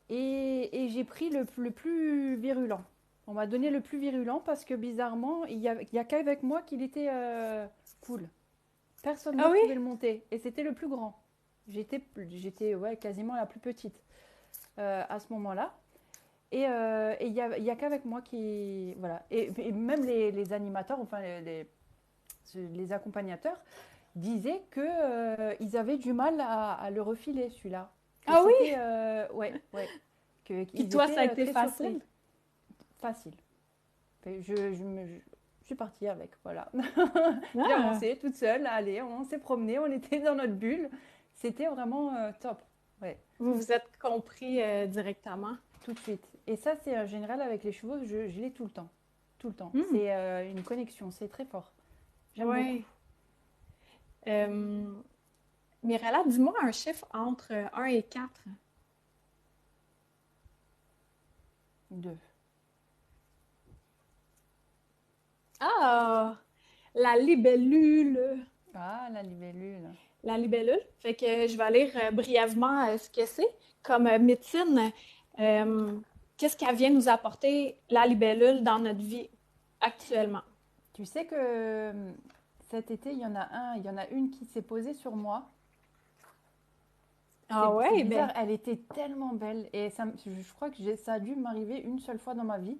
Et j'ai pris le plus virulent. On m'a donné le plus virulent parce que bizarrement, il y a qu'avec moi qu'il était cool. Personne Ah d'autre oui? pouvait le monter. Et c'était le plus grand. J'étais ouais, quasiment la plus petite à ce moment-là. Et il y a qu'avec moi qui. Voilà. Et même les animateurs, enfin, les accompagnateurs disaient que ils avaient du mal à le refiler, celui-là. Que Ah oui? c'était, ouais, ouais, Puis qu'ils toi, ça a étaient été très facile? surpris. Facile. Je suis partie avec, voilà. J'ai Ah! avancé toute seule, allez, on s'est promené, on était dans notre bulle. C'était vraiment top. Ouais, Vous vous êtes compris directement. tout de suite. Et ça, c'est en général avec les chevaux, je l'ai tout le temps. Tout le temps. Hmm. C'est une connexion, c'est très fort. J'aime beaucoup. Oui. Mirella, dis-moi un chiffre entre 1 et 4. Deux. Ah! La libellule. Ah, la libellule. La libellule. Fait que je vais lire brièvement ce que c'est. Comme médecine, euh, qu'est-ce qu'elle vient nous apporter, la libellule, dans notre vie actuellement? Tu sais que cet été, il y en a une qui s'est posée sur moi. Ah C'est ouais, ben, bizarre, elle était tellement belle et je crois que ça a dû m'arriver une seule fois dans ma vie.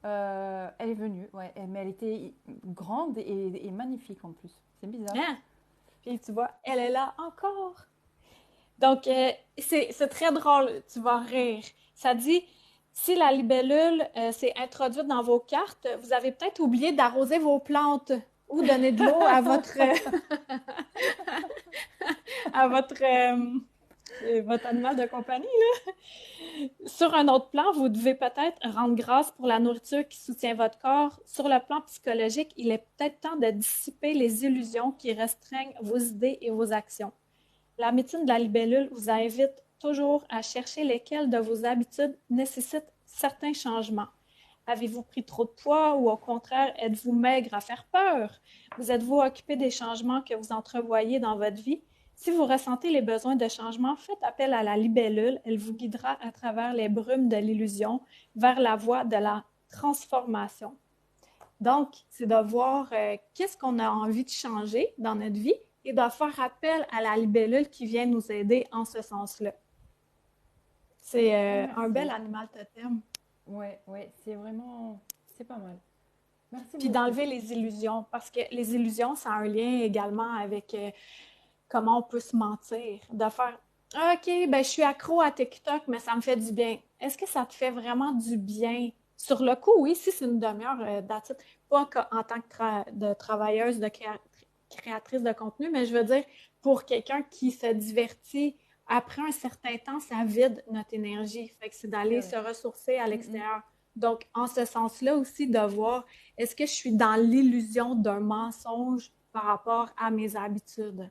Elle est venue, ouais, mais elle était grande et magnifique en plus. C'est bizarre. hein? Puis tu vois, elle est là encore. Donc, c'est très drôle, tu vas rire. Ça dit, si la libellule s'est introduite dans vos cartes, vous avez peut-être oublié d'arroser vos plantes ou donner de l'eau à à votre animal de compagnie. Sur un autre plan, vous devez peut-être rendre grâce pour la nourriture qui soutient votre corps. Sur le plan psychologique, il est peut-être temps de dissiper les illusions qui restreignent vos idées et vos actions. La médecine de la libellule vous invite toujours à chercher lesquelles de vos habitudes nécessitent certains changements. Avez-vous pris trop de poids ou au contraire, êtes-vous maigre à faire peur? Vous êtes-vous occupé des changements que vous entrevoyez dans votre vie? Si vous ressentez les besoins de changement, faites appel à la libellule. Elle vous guidera à travers les brumes de l'illusion vers la voie de la transformation. Donc, c'est de voir qu'est-ce qu'on a envie de changer dans notre vie et de faire appel à la libellule qui vient nous aider en ce sens-là. C'est Ah, un bel merci. animal totem. Ouais, ouais, c'est vraiment, c'est pas mal. Merci Puis beaucoup. d'enlever les illusions, parce que les illusions, ça a un lien également avec comment on peut se mentir, de faire OK, ben je suis accro à TikTok, mais ça me fait du bien. Est-ce que ça te fait vraiment du bien? Sur le coup, oui, si c'est une demi-heure that's it. Pas en tant que de travailleuse, de créatrice de contenu, mais je veux dire, pour quelqu'un qui se divertit, après un certain temps, ça vide notre énergie. Fait que c'est C'est d'aller se vrai. ressourcer à Mm, mm. l'extérieur. Donc, en ce sens-là aussi, de voir est-ce que je suis dans l'illusion d'un mensonge par rapport à mes habitudes?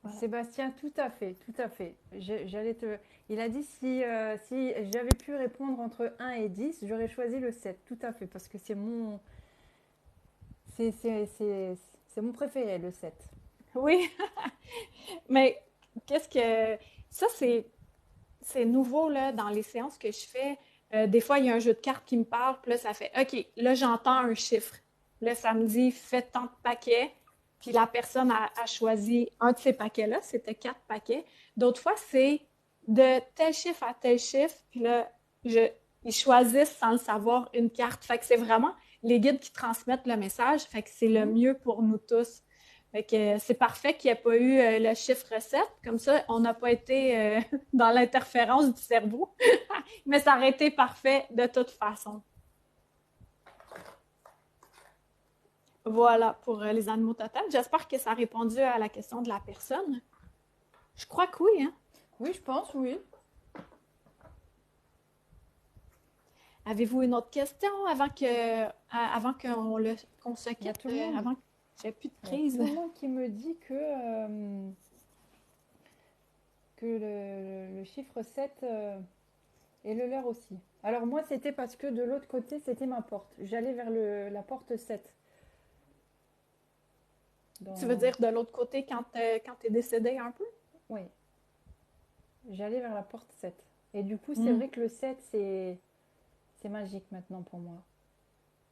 Voilà. Sébastien, tout à fait, tout à fait. J'allais te... Il a dit si j'avais pu répondre entre 1 et 10, j'aurais choisi le 7, tout à fait, parce que c'est mon préféré, le 7. Oui, mais qu'est-ce que ça c'est nouveau là dans les séances que je fais. Des fois, il y a un jeu de cartes qui me parle, puis là, ça fait OK, là, j'entends un chiffre. Là, ça me dit fais tant de paquets, puis la personne a choisi un de ces paquets-là, c'était 4 paquets. D'autres fois, c'est de tel chiffre à tel chiffre, puis là, je, ils choisissent sans le savoir une carte. Fait que c'est vraiment les guides qui transmettent le message, fait que c'est le Mhm. mieux pour nous tous. Fait que c'est parfait qu'il n'y ait pas eu le chiffre 7. Comme ça, on n'a pas été dans l'interférence du cerveau. Mais ça aurait été parfait de toute façon. Voilà pour les animaux totems. J'espère que ça a répondu à la question de la personne. Je crois que oui, hein? Oui, je pense, oui. Avez-vous une autre question avant qu'on se Il y a quitte, tout le monde. avant que j'ai plus de Il y a prise? tout le monde qui me dit que le chiffre 7 est le leur aussi. Alors moi, c'était parce que de l'autre côté, c'était ma porte. J'allais vers la porte 7. Tu veux Dans... dire de l'autre côté quand t'es décédé un peu? Oui, j'allais vers la porte 7. Et du coup, c'est Mm. vrai que le 7, c'est magique maintenant pour moi.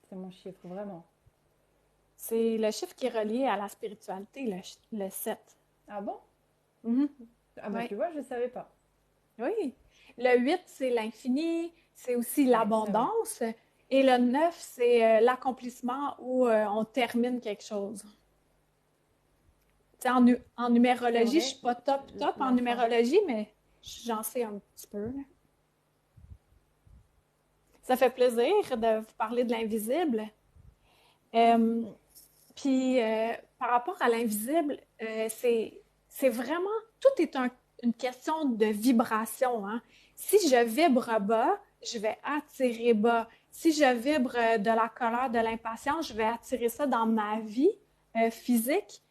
C'est mon chiffre, vraiment. C'est le chiffre qui est relié à la spiritualité, le 7. Ah bon? Mhm. Ah bah Oui. tu vois, je ne savais pas. Oui. Le 8, c'est l'infini, c'est aussi Ouais, c'est vrai. l'abondance. Et le 9, c'est l'accomplissement où on termine quelque chose. Tu sais, en C'est numérologie, je vrai, suis pas top en la fin. numérologie, mais j'en sais un petit peu. Là. Ça fait plaisir de vous parler de l'invisible. Euh, Puis, par rapport à l'invisible, c'est vraiment, tout est une question de vibration. Hein. Si je vibre bas, je vais attirer bas. Si je vibre de la colère, de l'impatience, je vais attirer ça dans ma vie physique.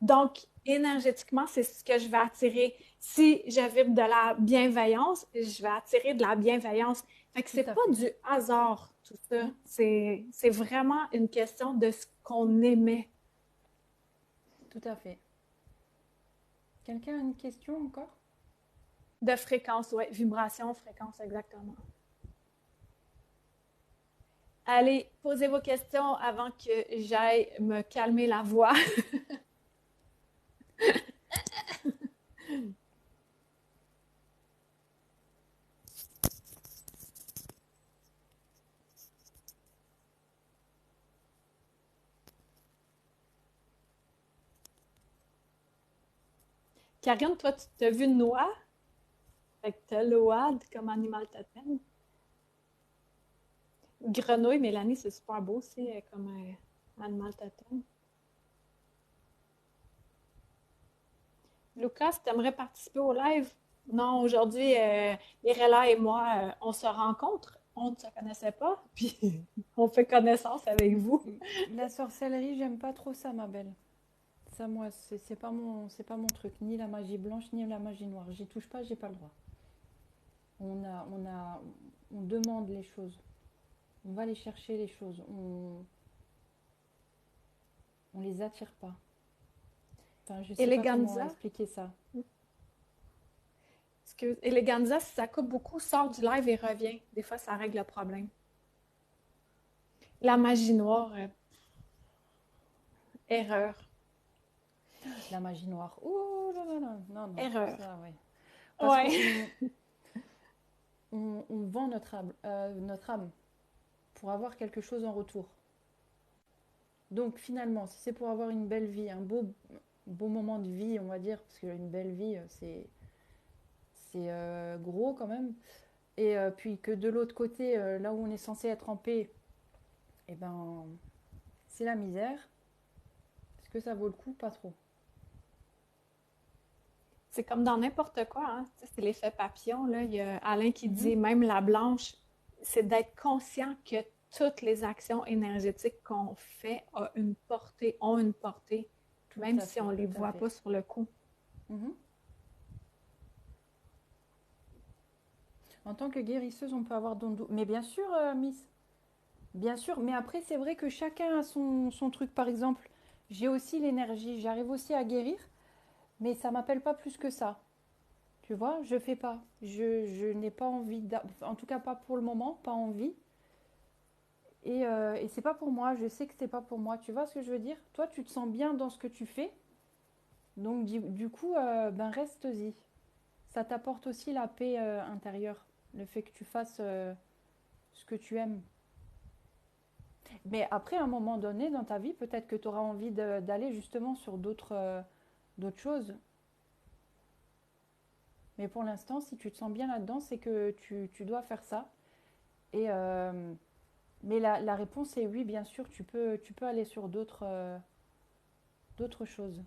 Donc, énergétiquement, c'est ce que je vais attirer. Si je vibre de la bienveillance, je vais attirer de la bienveillance. Fait que Tout c'est à pas fait. du hasard, tout ça. C'est vraiment une question de ce qu'on émet. Tout à fait. Quelqu'un a une question encore? De fréquence, oui. Vibration, fréquence, exactement. Allez, posez vos questions avant que j'aille me calmer la voix. Karine, toi, tu t'as vu une noix? Fait que t'as l'oade comme animal totem. Grenouille, Mélanie, c'est super beau aussi comme animal totem. Lucas, tu aimerais participer au live? Non, aujourd'hui, Mirella et moi, on se rencontre. On ne se connaissait pas, puis on fait connaissance avec vous. La sorcellerie, j'aime pas trop ça, ma belle. Ça, moi, c'est pas mon truc. Ni la magie blanche, ni la magie noire. J'y touche pas, j'ai pas le droit. On demande les choses. On va aller chercher les choses. On les attire pas. Enfin, je sais pas comment Eleganza, expliquer ça. excuse, Eleganza, si ça coupe beaucoup, sort du live et revient. Des fois, ça règle le problème. La magie noire, erreur. La magie noire. Oh là là là. Non, non. Erreur. Ça, ouais. Parce qu'on Ouais. on vend notre âme pour avoir quelque chose en retour. Donc finalement, si c'est pour avoir une belle vie, un beau moment de vie, on va dire, parce qu'une belle vie, c'est gros quand même. Et puis que de l'autre côté, là où on est censé être en paix, eh ben, c'est la misère. Est-ce que ça vaut le coup? Pas trop. C'est comme dans n'importe quoi, hein. Tu sais, c'est l'effet papillon, là. Il y a Alain qui Mhm. dit, même la blanche, c'est d'être conscient que toutes les actions énergétiques qu'on fait ont une portée, Tout même à si fait, on ne les tout à voit fait. pas sur le coup. Mhm. En tant que guérisseuse, on peut avoir don. Mais bien sûr, Miss. Bien sûr. Mais après, c'est vrai que chacun a son truc. Par exemple, j'ai aussi l'énergie. J'arrive aussi à guérir. Mais ça m'appelle pas plus que ça. Tu vois, je fais pas. Je n'ai pas envie. En tout cas, pas pour le moment. Pas envie. Et c'est pas pour moi. Je sais que c'est pas pour moi. Tu vois ce que je veux dire? Toi, tu te sens bien dans ce que tu fais. Donc, du coup, ben reste-y. Ça t'apporte aussi la paix intérieure. Le fait que tu fasses ce que tu aimes. Mais après, à un moment donné dans ta vie, peut-être que tu auras envie d'aller justement sur d'autres choses. Mais pour l'instant, si tu te sens bien là-dedans, c'est que tu dois faire ça. Et, mais la réponse est oui, bien sûr, tu peux aller sur d'autres choses.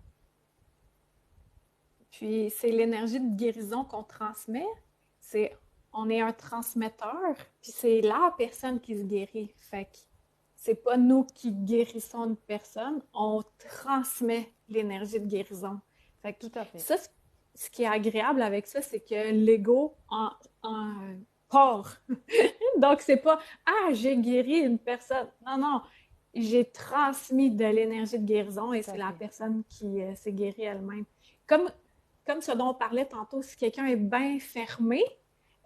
Puis c'est l'énergie de guérison qu'on transmet. C'est, on est un transmetteur, puis c'est la personne qui se guérit. Fait que c'est pas nous qui guérissons une personne, on transmet l'énergie de guérison. Fait que Tout à fait. ça, ce qui est agréable avec ça, c'est que l'ego en part. Donc, c'est pas Ah, j'ai guéri une personne. Non, non. J'ai transmis de l'énergie de guérison et Tout c'est à la fait. personne qui s'est guérie elle-même. Comme, comme ce dont on parlait tantôt, si quelqu'un est bien fermé,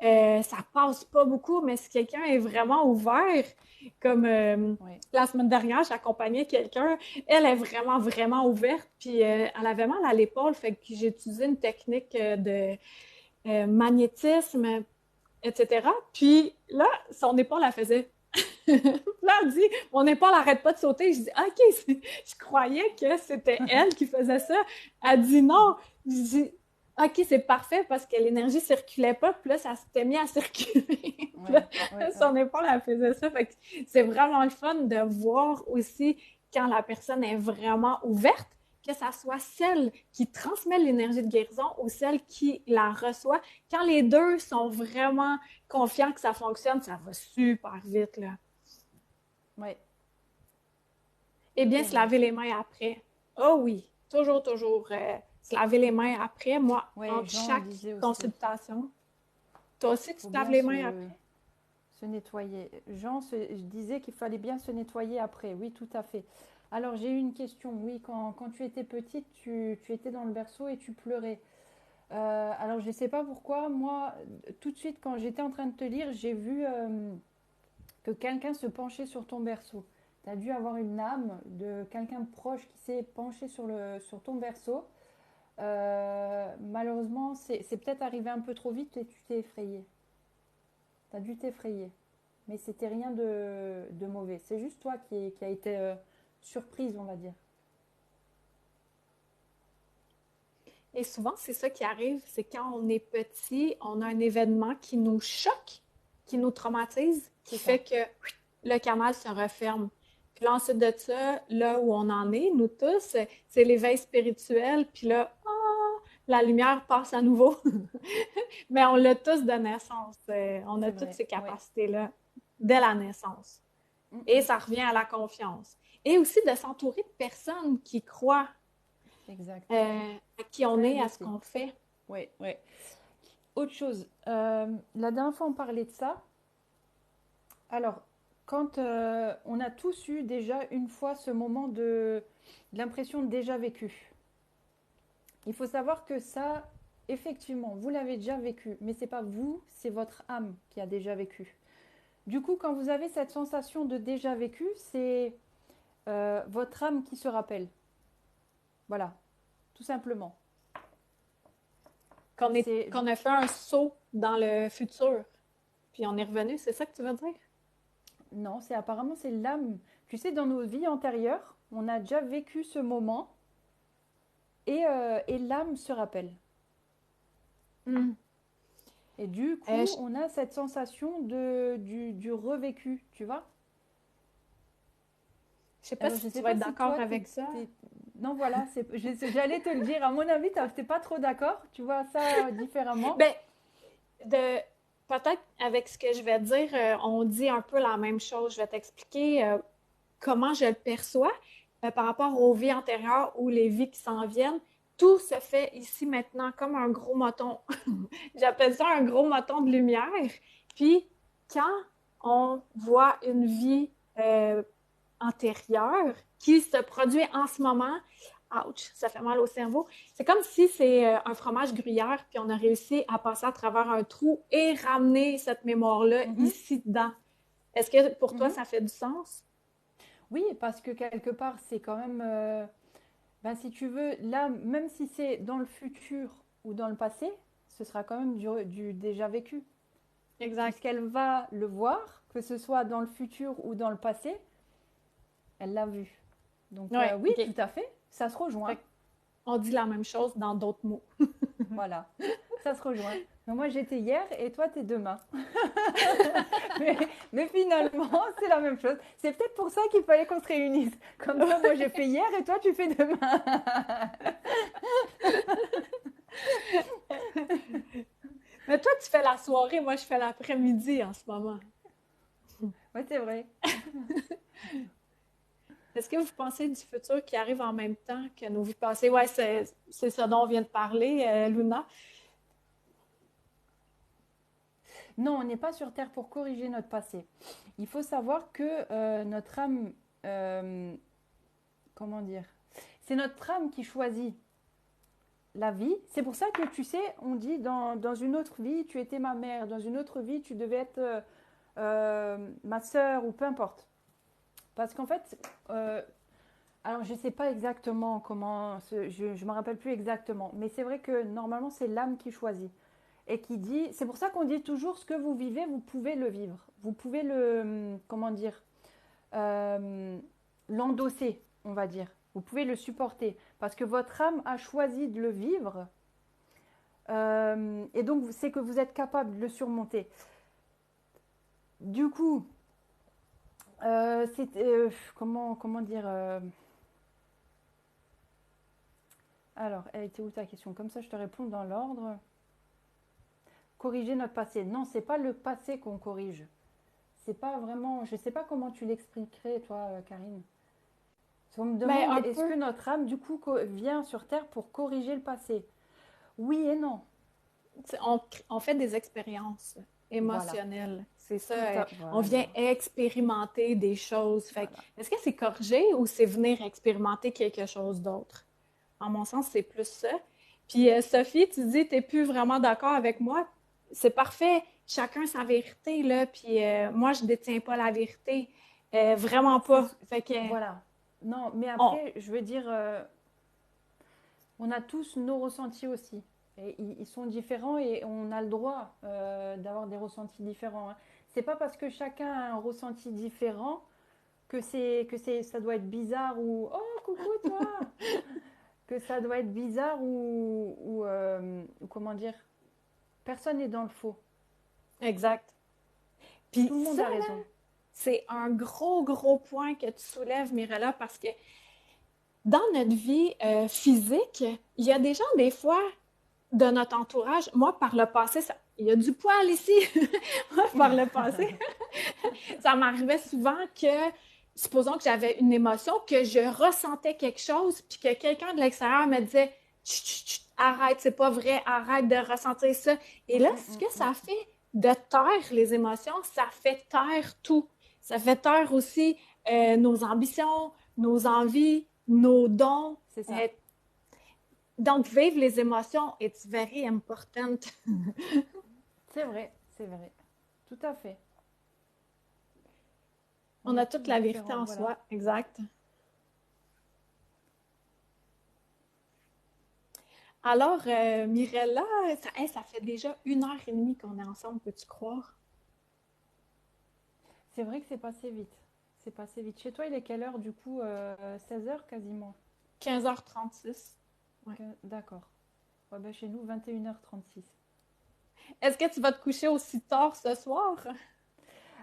ça passe pas beaucoup, mais si quelqu'un est vraiment ouvert, comme Oui. la semaine dernière, j'accompagnais quelqu'un, elle est vraiment, vraiment ouverte, puis elle avait mal à l'épaule, fait que j'ai utilisé une technique de magnétisme, etc. Puis là, son épaule, elle faisait Là, elle dit, mon épaule n'arrête pas de sauter. Je dis, OK, je croyais que c'était elle qui faisait ça. Elle dit non. Je dis, OK, c'est parfait parce que l'énergie circulait pas. Puis là, ça s'était mis à circuler. Puis là, Ouais, ouais, son ouais. épaule, elle faisait ça. Fait que c'est vraiment le fun de voir aussi quand la personne est vraiment ouverte, que ça soit celle qui transmet l'énergie de guérison ou celle qui la reçoit. Quand les deux sont vraiment confiants que ça fonctionne, ça va super vite, là. Ouais, Eh bien, c'est se vrai. laver les mains après. Oh oui, toujours, toujours se laver les mains après. Moi, Ouais, entre Jean chaque disait aussi. consultation, toi aussi, tu Faut te laves bien les mains après? se nettoyer. Je disais qu'il fallait bien se nettoyer après. Oui, tout à fait. Alors, j'ai eu une question. Oui, quand tu étais petite, tu étais dans le berceau et tu pleurais. Alors, je ne sais pas pourquoi. Moi, tout de suite, quand j'étais en train de te lire, j'ai vu que quelqu'un se penchait sur ton berceau. Tu as dû avoir une âme de quelqu'un de proche qui s'est penché sur ton berceau. Malheureusement, c'est peut-être arrivé un peu trop vite et tu t'es effrayé. Tu as dû t'effrayer. Mais c'était rien de mauvais. C'est juste toi qui a été surprise, on va dire. Et souvent, c'est ça qui arrive, c'est quand on est petit, on a un événement qui nous choque, qui nous traumatise, qui C'est ça. fait que le canal se referme. Puis là, ensuite de ça, là où on en est, nous tous, c'est l'éveil spirituel. Puis là, la lumière passe à nouveau. Mais on l'a tous de naissance. On a C'est toutes vrai. ces Oui. capacités-là dès la naissance. Mm, Et mm. ça revient à la confiance. Et aussi de s'entourer de personnes qui croient Exact. à qui on Ça est, aide à ce aussi. qu'on fait. Oui, oui. Autre chose. La dernière fois, on parlait de ça. Alors, quand on a tous eu déjà une fois ce moment de l'impression de déjà vécu. Il faut savoir que ça, effectivement, vous l'avez déjà vécu, mais c'est pas vous, c'est votre âme qui a déjà vécu. Du coup, quand vous avez cette sensation de déjà vécu, c'est votre âme qui se rappelle. Voilà, tout simplement. C'est Qu'on a fait un saut dans le futur, puis on est revenu, c'est ça que tu veux dire? non, c'est apparemment c'est l'âme. Tu sais, dans nos vies antérieures, on a déjà vécu ce moment et l'âme se rappelle. Hmm. Et du coup, Je on a cette sensation du revécu, tu vois. sais pas Alors, je si ne tu sais vas pas être si d'accord toi, avec ça. non, voilà, j'allais te le dire. À mon avis, tu n'es pas trop d'accord. Tu vois ça différemment. Ben, de peut-être avec ce que je vais dire, on dit un peu la même chose. Je vais t'expliquer comment je le perçois par rapport aux vies antérieures ou les vies qui s'en viennent. Tout se fait ici maintenant comme un gros moton. J'appelle ça un gros moton de lumière. Puis, quand on voit une vie antérieure qui se produit en ce moment, ouch, ça fait mal au cerveau. C'est comme si c'est un fromage gruyère, puis on a réussi à passer à travers un trou et ramener cette mémoire-là Mhm, ici dedans. Est-ce que pour toi, mhm. ça fait du sens? Oui, parce que quelque part, c'est quand même, ben, si tu veux, là, même si c'est dans le futur ou dans le passé, ce sera quand même du déjà vécu. Exact. Puisqu'elle va le voir, que ce soit dans le futur ou dans le passé, elle l'a vu. Donc Oui, oui, OK. tout à fait, ça se rejoint. Fait on dit la même chose dans d'autres mots. Voilà, ça se rejoint. Donc moi j'étais hier et toi t'es demain. mais, mais finalement c'est la même chose. C'est peut-être pour ça qu'il fallait qu'on se réunisse. Comme ça moi j'ai fait hier et toi tu fais demain. Mais toi, tu fais la soirée, moi, je fais l'après-midi en ce moment. Oui c'est vrai. Est-ce que vous pensez du futur qui arrive en même temps que nos vies passées? Ouais, c'est ça dont on vient de parler, Luna. Non, on n'est pas sur Terre pour corriger notre passé. Il faut savoir que notre âme, euh, comment dire, c'est notre âme qui choisit la vie. C'est pour ça que tu sais, on dit dans une autre vie, tu étais ma mère, dans une autre vie, tu devais être ma sœur ou peu importe. Parce qu'en fait, alors je ne sais pas exactement comment, je ne me rappelle plus exactement, mais c'est vrai que normalement c'est l'âme qui choisit. et qui dit, c'est pour ça qu'on dit toujours ce que vous vivez, vous pouvez le vivre. Vous pouvez le, comment dire, euh, l'endosser, on va dire. Vous pouvez le supporter parce que votre âme a choisi de le vivre et donc c'est que vous êtes capable de le surmonter. Du coup, comment dire alors, elle était où ta question? Comme ça, je te réponds dans l'ordre. Corriger notre passé. Non, c'est pas le passé qu'on corrige. C'est pas vraiment. Je sais pas comment tu l'expliquerais, toi, Karine. On me Ben, demande un est-ce que peu, notre âme, du coup, vient sur Terre pour corriger le passé? Oui et non. on fait des expériences Voilà. émotionnelles. C'est ça. Tout à. On vient Voilà. expérimenter des choses. Fait que, Voilà. est-ce que c'est corriger ou c'est venir expérimenter quelque chose d'autre? En mon sens, c'est plus ça. Puis, Sophie, tu dis, tu n'es plus vraiment d'accord avec moi. C'est parfait. Chacun sa vérité, là. Puis, moi, je ne détiens pas la vérité. Vraiment pas. Fait que, Voilà. Non, mais on... après, je veux dire, on a tous nos ressentis aussi. Et ils sont différents et on a le droit d'avoir des ressentis différents. Hein. C'est pas parce que chacun a un ressenti différent que ça doit être bizarre ou oh coucou toi que ça doit être bizarre ou comment dire personne n'est dans le faux. Exact. Puis Tout le monde ça, a là, raison. c'est un gros, gros point que tu soulèves, Mirella, parce que dans notre vie physique, il y a des gens, des fois, de notre entourage, moi, par le passé, il y a du poil ici. Moi, par le passé, ça m'arrivait souvent que, supposons que j'avais une émotion, que je ressentais quelque chose, puis que quelqu'un de l'extérieur me disait chut, chut, chut, arrête, c'est pas vrai, arrête de ressentir ça. Et là, ce que ça fait de taire les émotions, ça fait taire tout. Ça fait taire aussi nos ambitions, nos envies, nos dons. C'est ça. Euh, donc, vivre les émotions est very important. C'est vrai, c'est vrai. Tout à fait. On On est a tous toute la vérité différents, en voilà. soi, exact. Alors, Mirella, ça fait déjà 1 heure et demie qu'on est ensemble, peux-tu croire? C'est vrai que c'est passé vite. C'est passé vite. Chez toi, il est quelle heure du coup 16 heures quasiment. 15h36. Ouais. D'accord. Ouais, ben, chez nous, 21h36. Est-ce que tu vas te coucher aussi tard ce soir?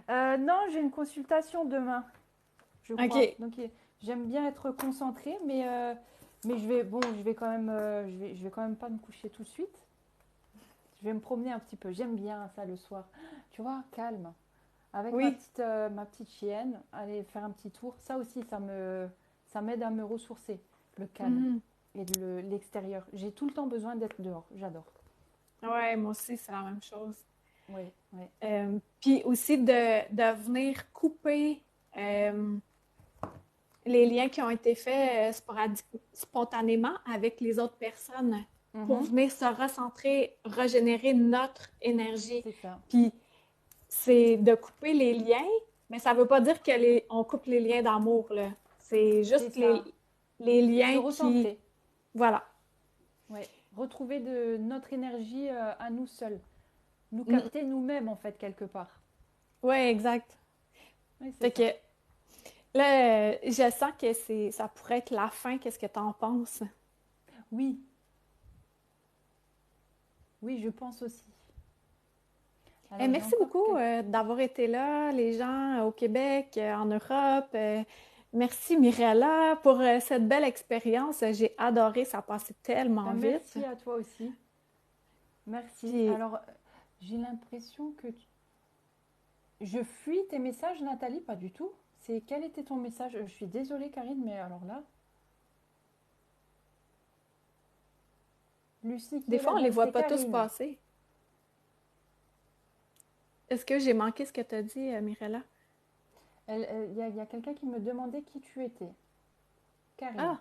Non, j'ai une consultation demain, je crois. OK. Donc j'aime bien être concentrée, mais je vais quand même, je vais quand même pas me coucher tout de suite. Je vais me promener un petit peu. J'aime bien ça le soir. Tu vois, calme. Avec Oui. ma petite chienne, aller faire un petit tour. Ça aussi, ça m'aide à me ressourcer. Le calme Mhm. et l'extérieur. J'ai tout le temps besoin d'être dehors. J'adore. Ouais, moi aussi, c'est la même chose. Oui, oui. Puis aussi de venir couper les liens qui ont été faits spontanément avec les autres personnes pour Mhm, venir se recentrer, régénérer notre énergie. c'est ça. Puis c'est de couper les liens, mais ça ne veut pas dire on coupe les liens d'amour, là. C'est C'est juste ça. les Se liens qui... recentrer. Voilà. Oui. Retrouver de notre énergie à nous seuls. Nous Mm. capter nous-mêmes, en fait, quelque part. Ouais, exact. Oui, c'est Fait ça. que là, je sens que ça pourrait être la fin. Qu'est-ce que tu en penses? Oui, oui, je pense aussi. Alors, j'ai Merci encore beaucoup quelques... d'avoir été là, les gens au Québec, en Europe. Merci Mirella pour cette belle expérience. J'ai adoré, ça passait tellement Ben, vite. merci à toi aussi. Merci. Puis, Alors, j'ai l'impression que je fuis tes messages, Nathalie, pas du tout. C'est quel était ton message? Je suis désolée, Karine, mais alors là, Lucie qui des est là, fois, on les donc voit c'est pas tous Karine. passer. Est-ce que j'ai manqué ce que tu as dit, Mirella? Il y a quelqu'un qui me demandait qui tu étais. Karine. Ah,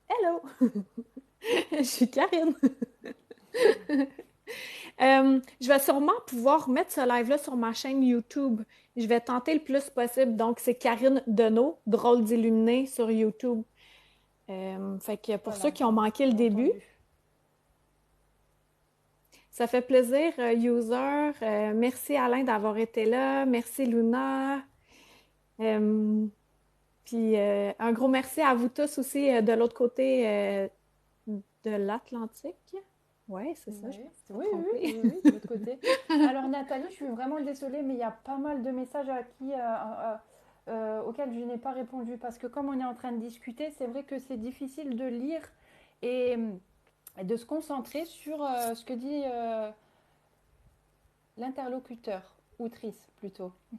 hello! Je suis Karine. Je vais sûrement pouvoir mettre ce live-là sur ma chaîne YouTube. Je vais tenter le plus possible. Donc, c'est Karine Deneau, Drôle d'illuminé sur YouTube. Fait que pour ceux Voilà, qui ont manqué le début, entendu. Ça fait plaisir, user. Merci Alain d'avoir été là. Merci Luna. Euh, Puis un gros merci à vous tous aussi de l'autre côté de l'Atlantique. Ouais, c'est ça, je Oui, me suis pas oui, oui, trompée. oui, oui, de l'autre côté. Alors Nathalie, je suis vraiment désolée, mais il y a pas mal de messages auxquels je n'ai pas répondu parce que comme on est en train de discuter, c'est vrai que c'est difficile de lire et, et de se concentrer sur ce que dit l'interlocuteur, ou trice plutôt. Faut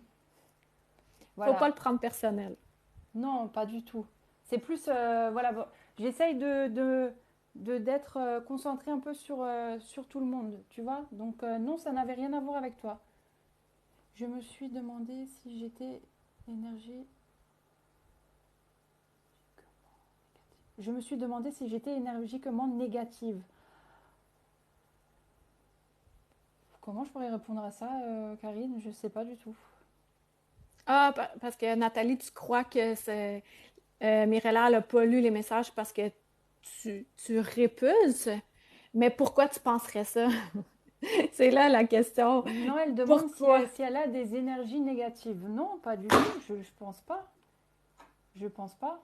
pas Voilà. le prendre personnel. Non, pas du tout. C'est plus, voilà, bon, j'essaye d'être concentrée un peu sur tout le monde, tu vois. Donc non, ça n'avait rien à voir avec toi. Je me suis demandé si j'étais énergie. Je me suis demandé si j'étais énergiquement négative. Comment je pourrais répondre à ça, Karine? Je sais pas du tout. Ah, parce que Nathalie, tu crois que c'est Mirella n'a pas lu les messages parce que tu répulses, mais pourquoi tu penserais ça? C'est là la question. Non, elle demande Pourquoi? si elle a des énergies négatives. Non, pas du tout. Je pense pas. Je pense pas.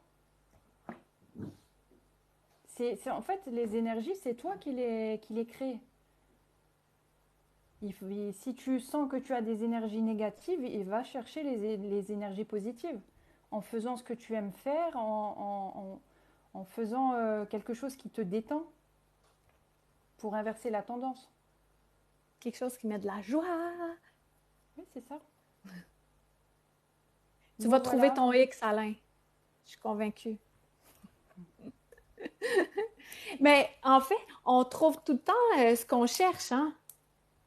En fait, les énergies, c'est toi qui les crée. Si tu sens que tu as des énergies négatives, il va chercher les énergies positives. En faisant ce que tu aimes faire, en faisant quelque chose qui te détend pour inverser la tendance. Quelque chose qui met de la joie. Oui, c'est ça. Tu Bon, vas trouver voilà. ton X, Alain. Je suis convaincue. Mais en fait, on trouve tout le temps ce qu'on cherche, hein?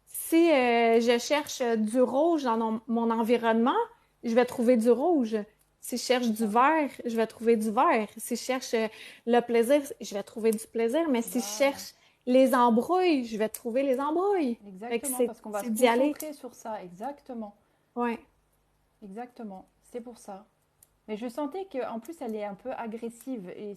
Si je cherche du rouge dans mon environnement, je vais trouver du rouge. Si je cherche du Voilà. vert, je vais trouver du vert. Si je cherche le plaisir, je vais trouver du plaisir. Mais si je Voilà. cherche les embrouilles, je vais trouver les embrouilles. Fait que Exactement, parce qu'on va se c'est d'y aller. concentrer sur ça. Exactement. Ouais. Exactement. C'est pour ça. Mais je sentais qu'en plus, elle est un peu agressive. Et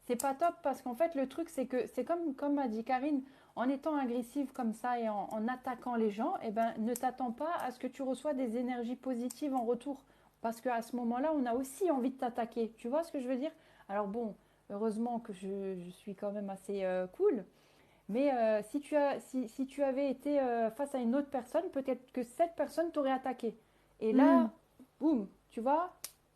c'est pas top parce qu'en fait, le truc, c'est que c'est comme a dit Karine, en étant agressive comme ça et en attaquant les gens, eh ben, ne t'attends pas à ce que tu reçois des énergies positives en retour. Parce qu'à ce moment-là, on a aussi envie de t'attaquer. Tu vois ce que je veux dire? Alors bon, heureusement que je suis quand même assez cool. Mais si tu avais été face à une autre personne, peut-être que cette personne t'aurait attaqué. Et Hmm. là, boum, tu vois,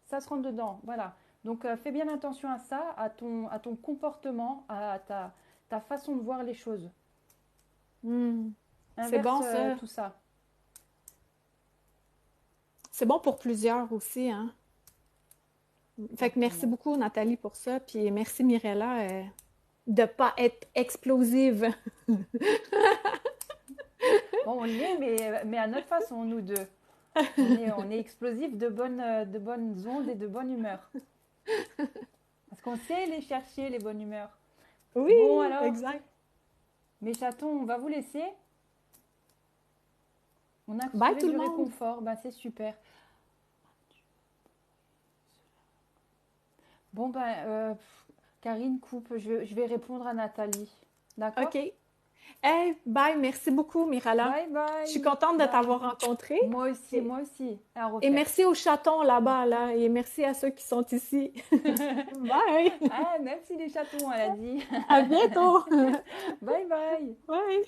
ça se rentre dedans. Voilà. Donc fais bien attention à ça, à ton comportement, à ta façon de voir les choses. Hmm. C'est Inverse bon, ça. tout ça. C'est bon pour plusieurs aussi, hein? Fait que merci Exactement. beaucoup, Nathalie, pour ça. Puis merci, Mirella, de pas être explosive. Bon, on l'est, mais à notre façon, nous deux. On est explosifs de bonnes ondes et de bonne humeur. Parce qu'on sait les chercher, les bonnes humeurs. Oui, Bon alors, exact. mes chatons, on va vous laisser. On a Bye trouvé tout le du monde. réconfort, bah, c'est super. Bon, ben, Karine coupe, je vais répondre à Nathalie. D'accord? OK. Hey, bye. Merci beaucoup, Mirella. Bye Je suis bye. contente de Bye. t'avoir rencontré. Moi aussi, Et, moi aussi. À et refaire. merci aux chatons là-bas, là. Et merci à ceux qui sont ici. Bye. Ah, même si les chatons, elle a dit. À bientôt. Bye bye. Bye.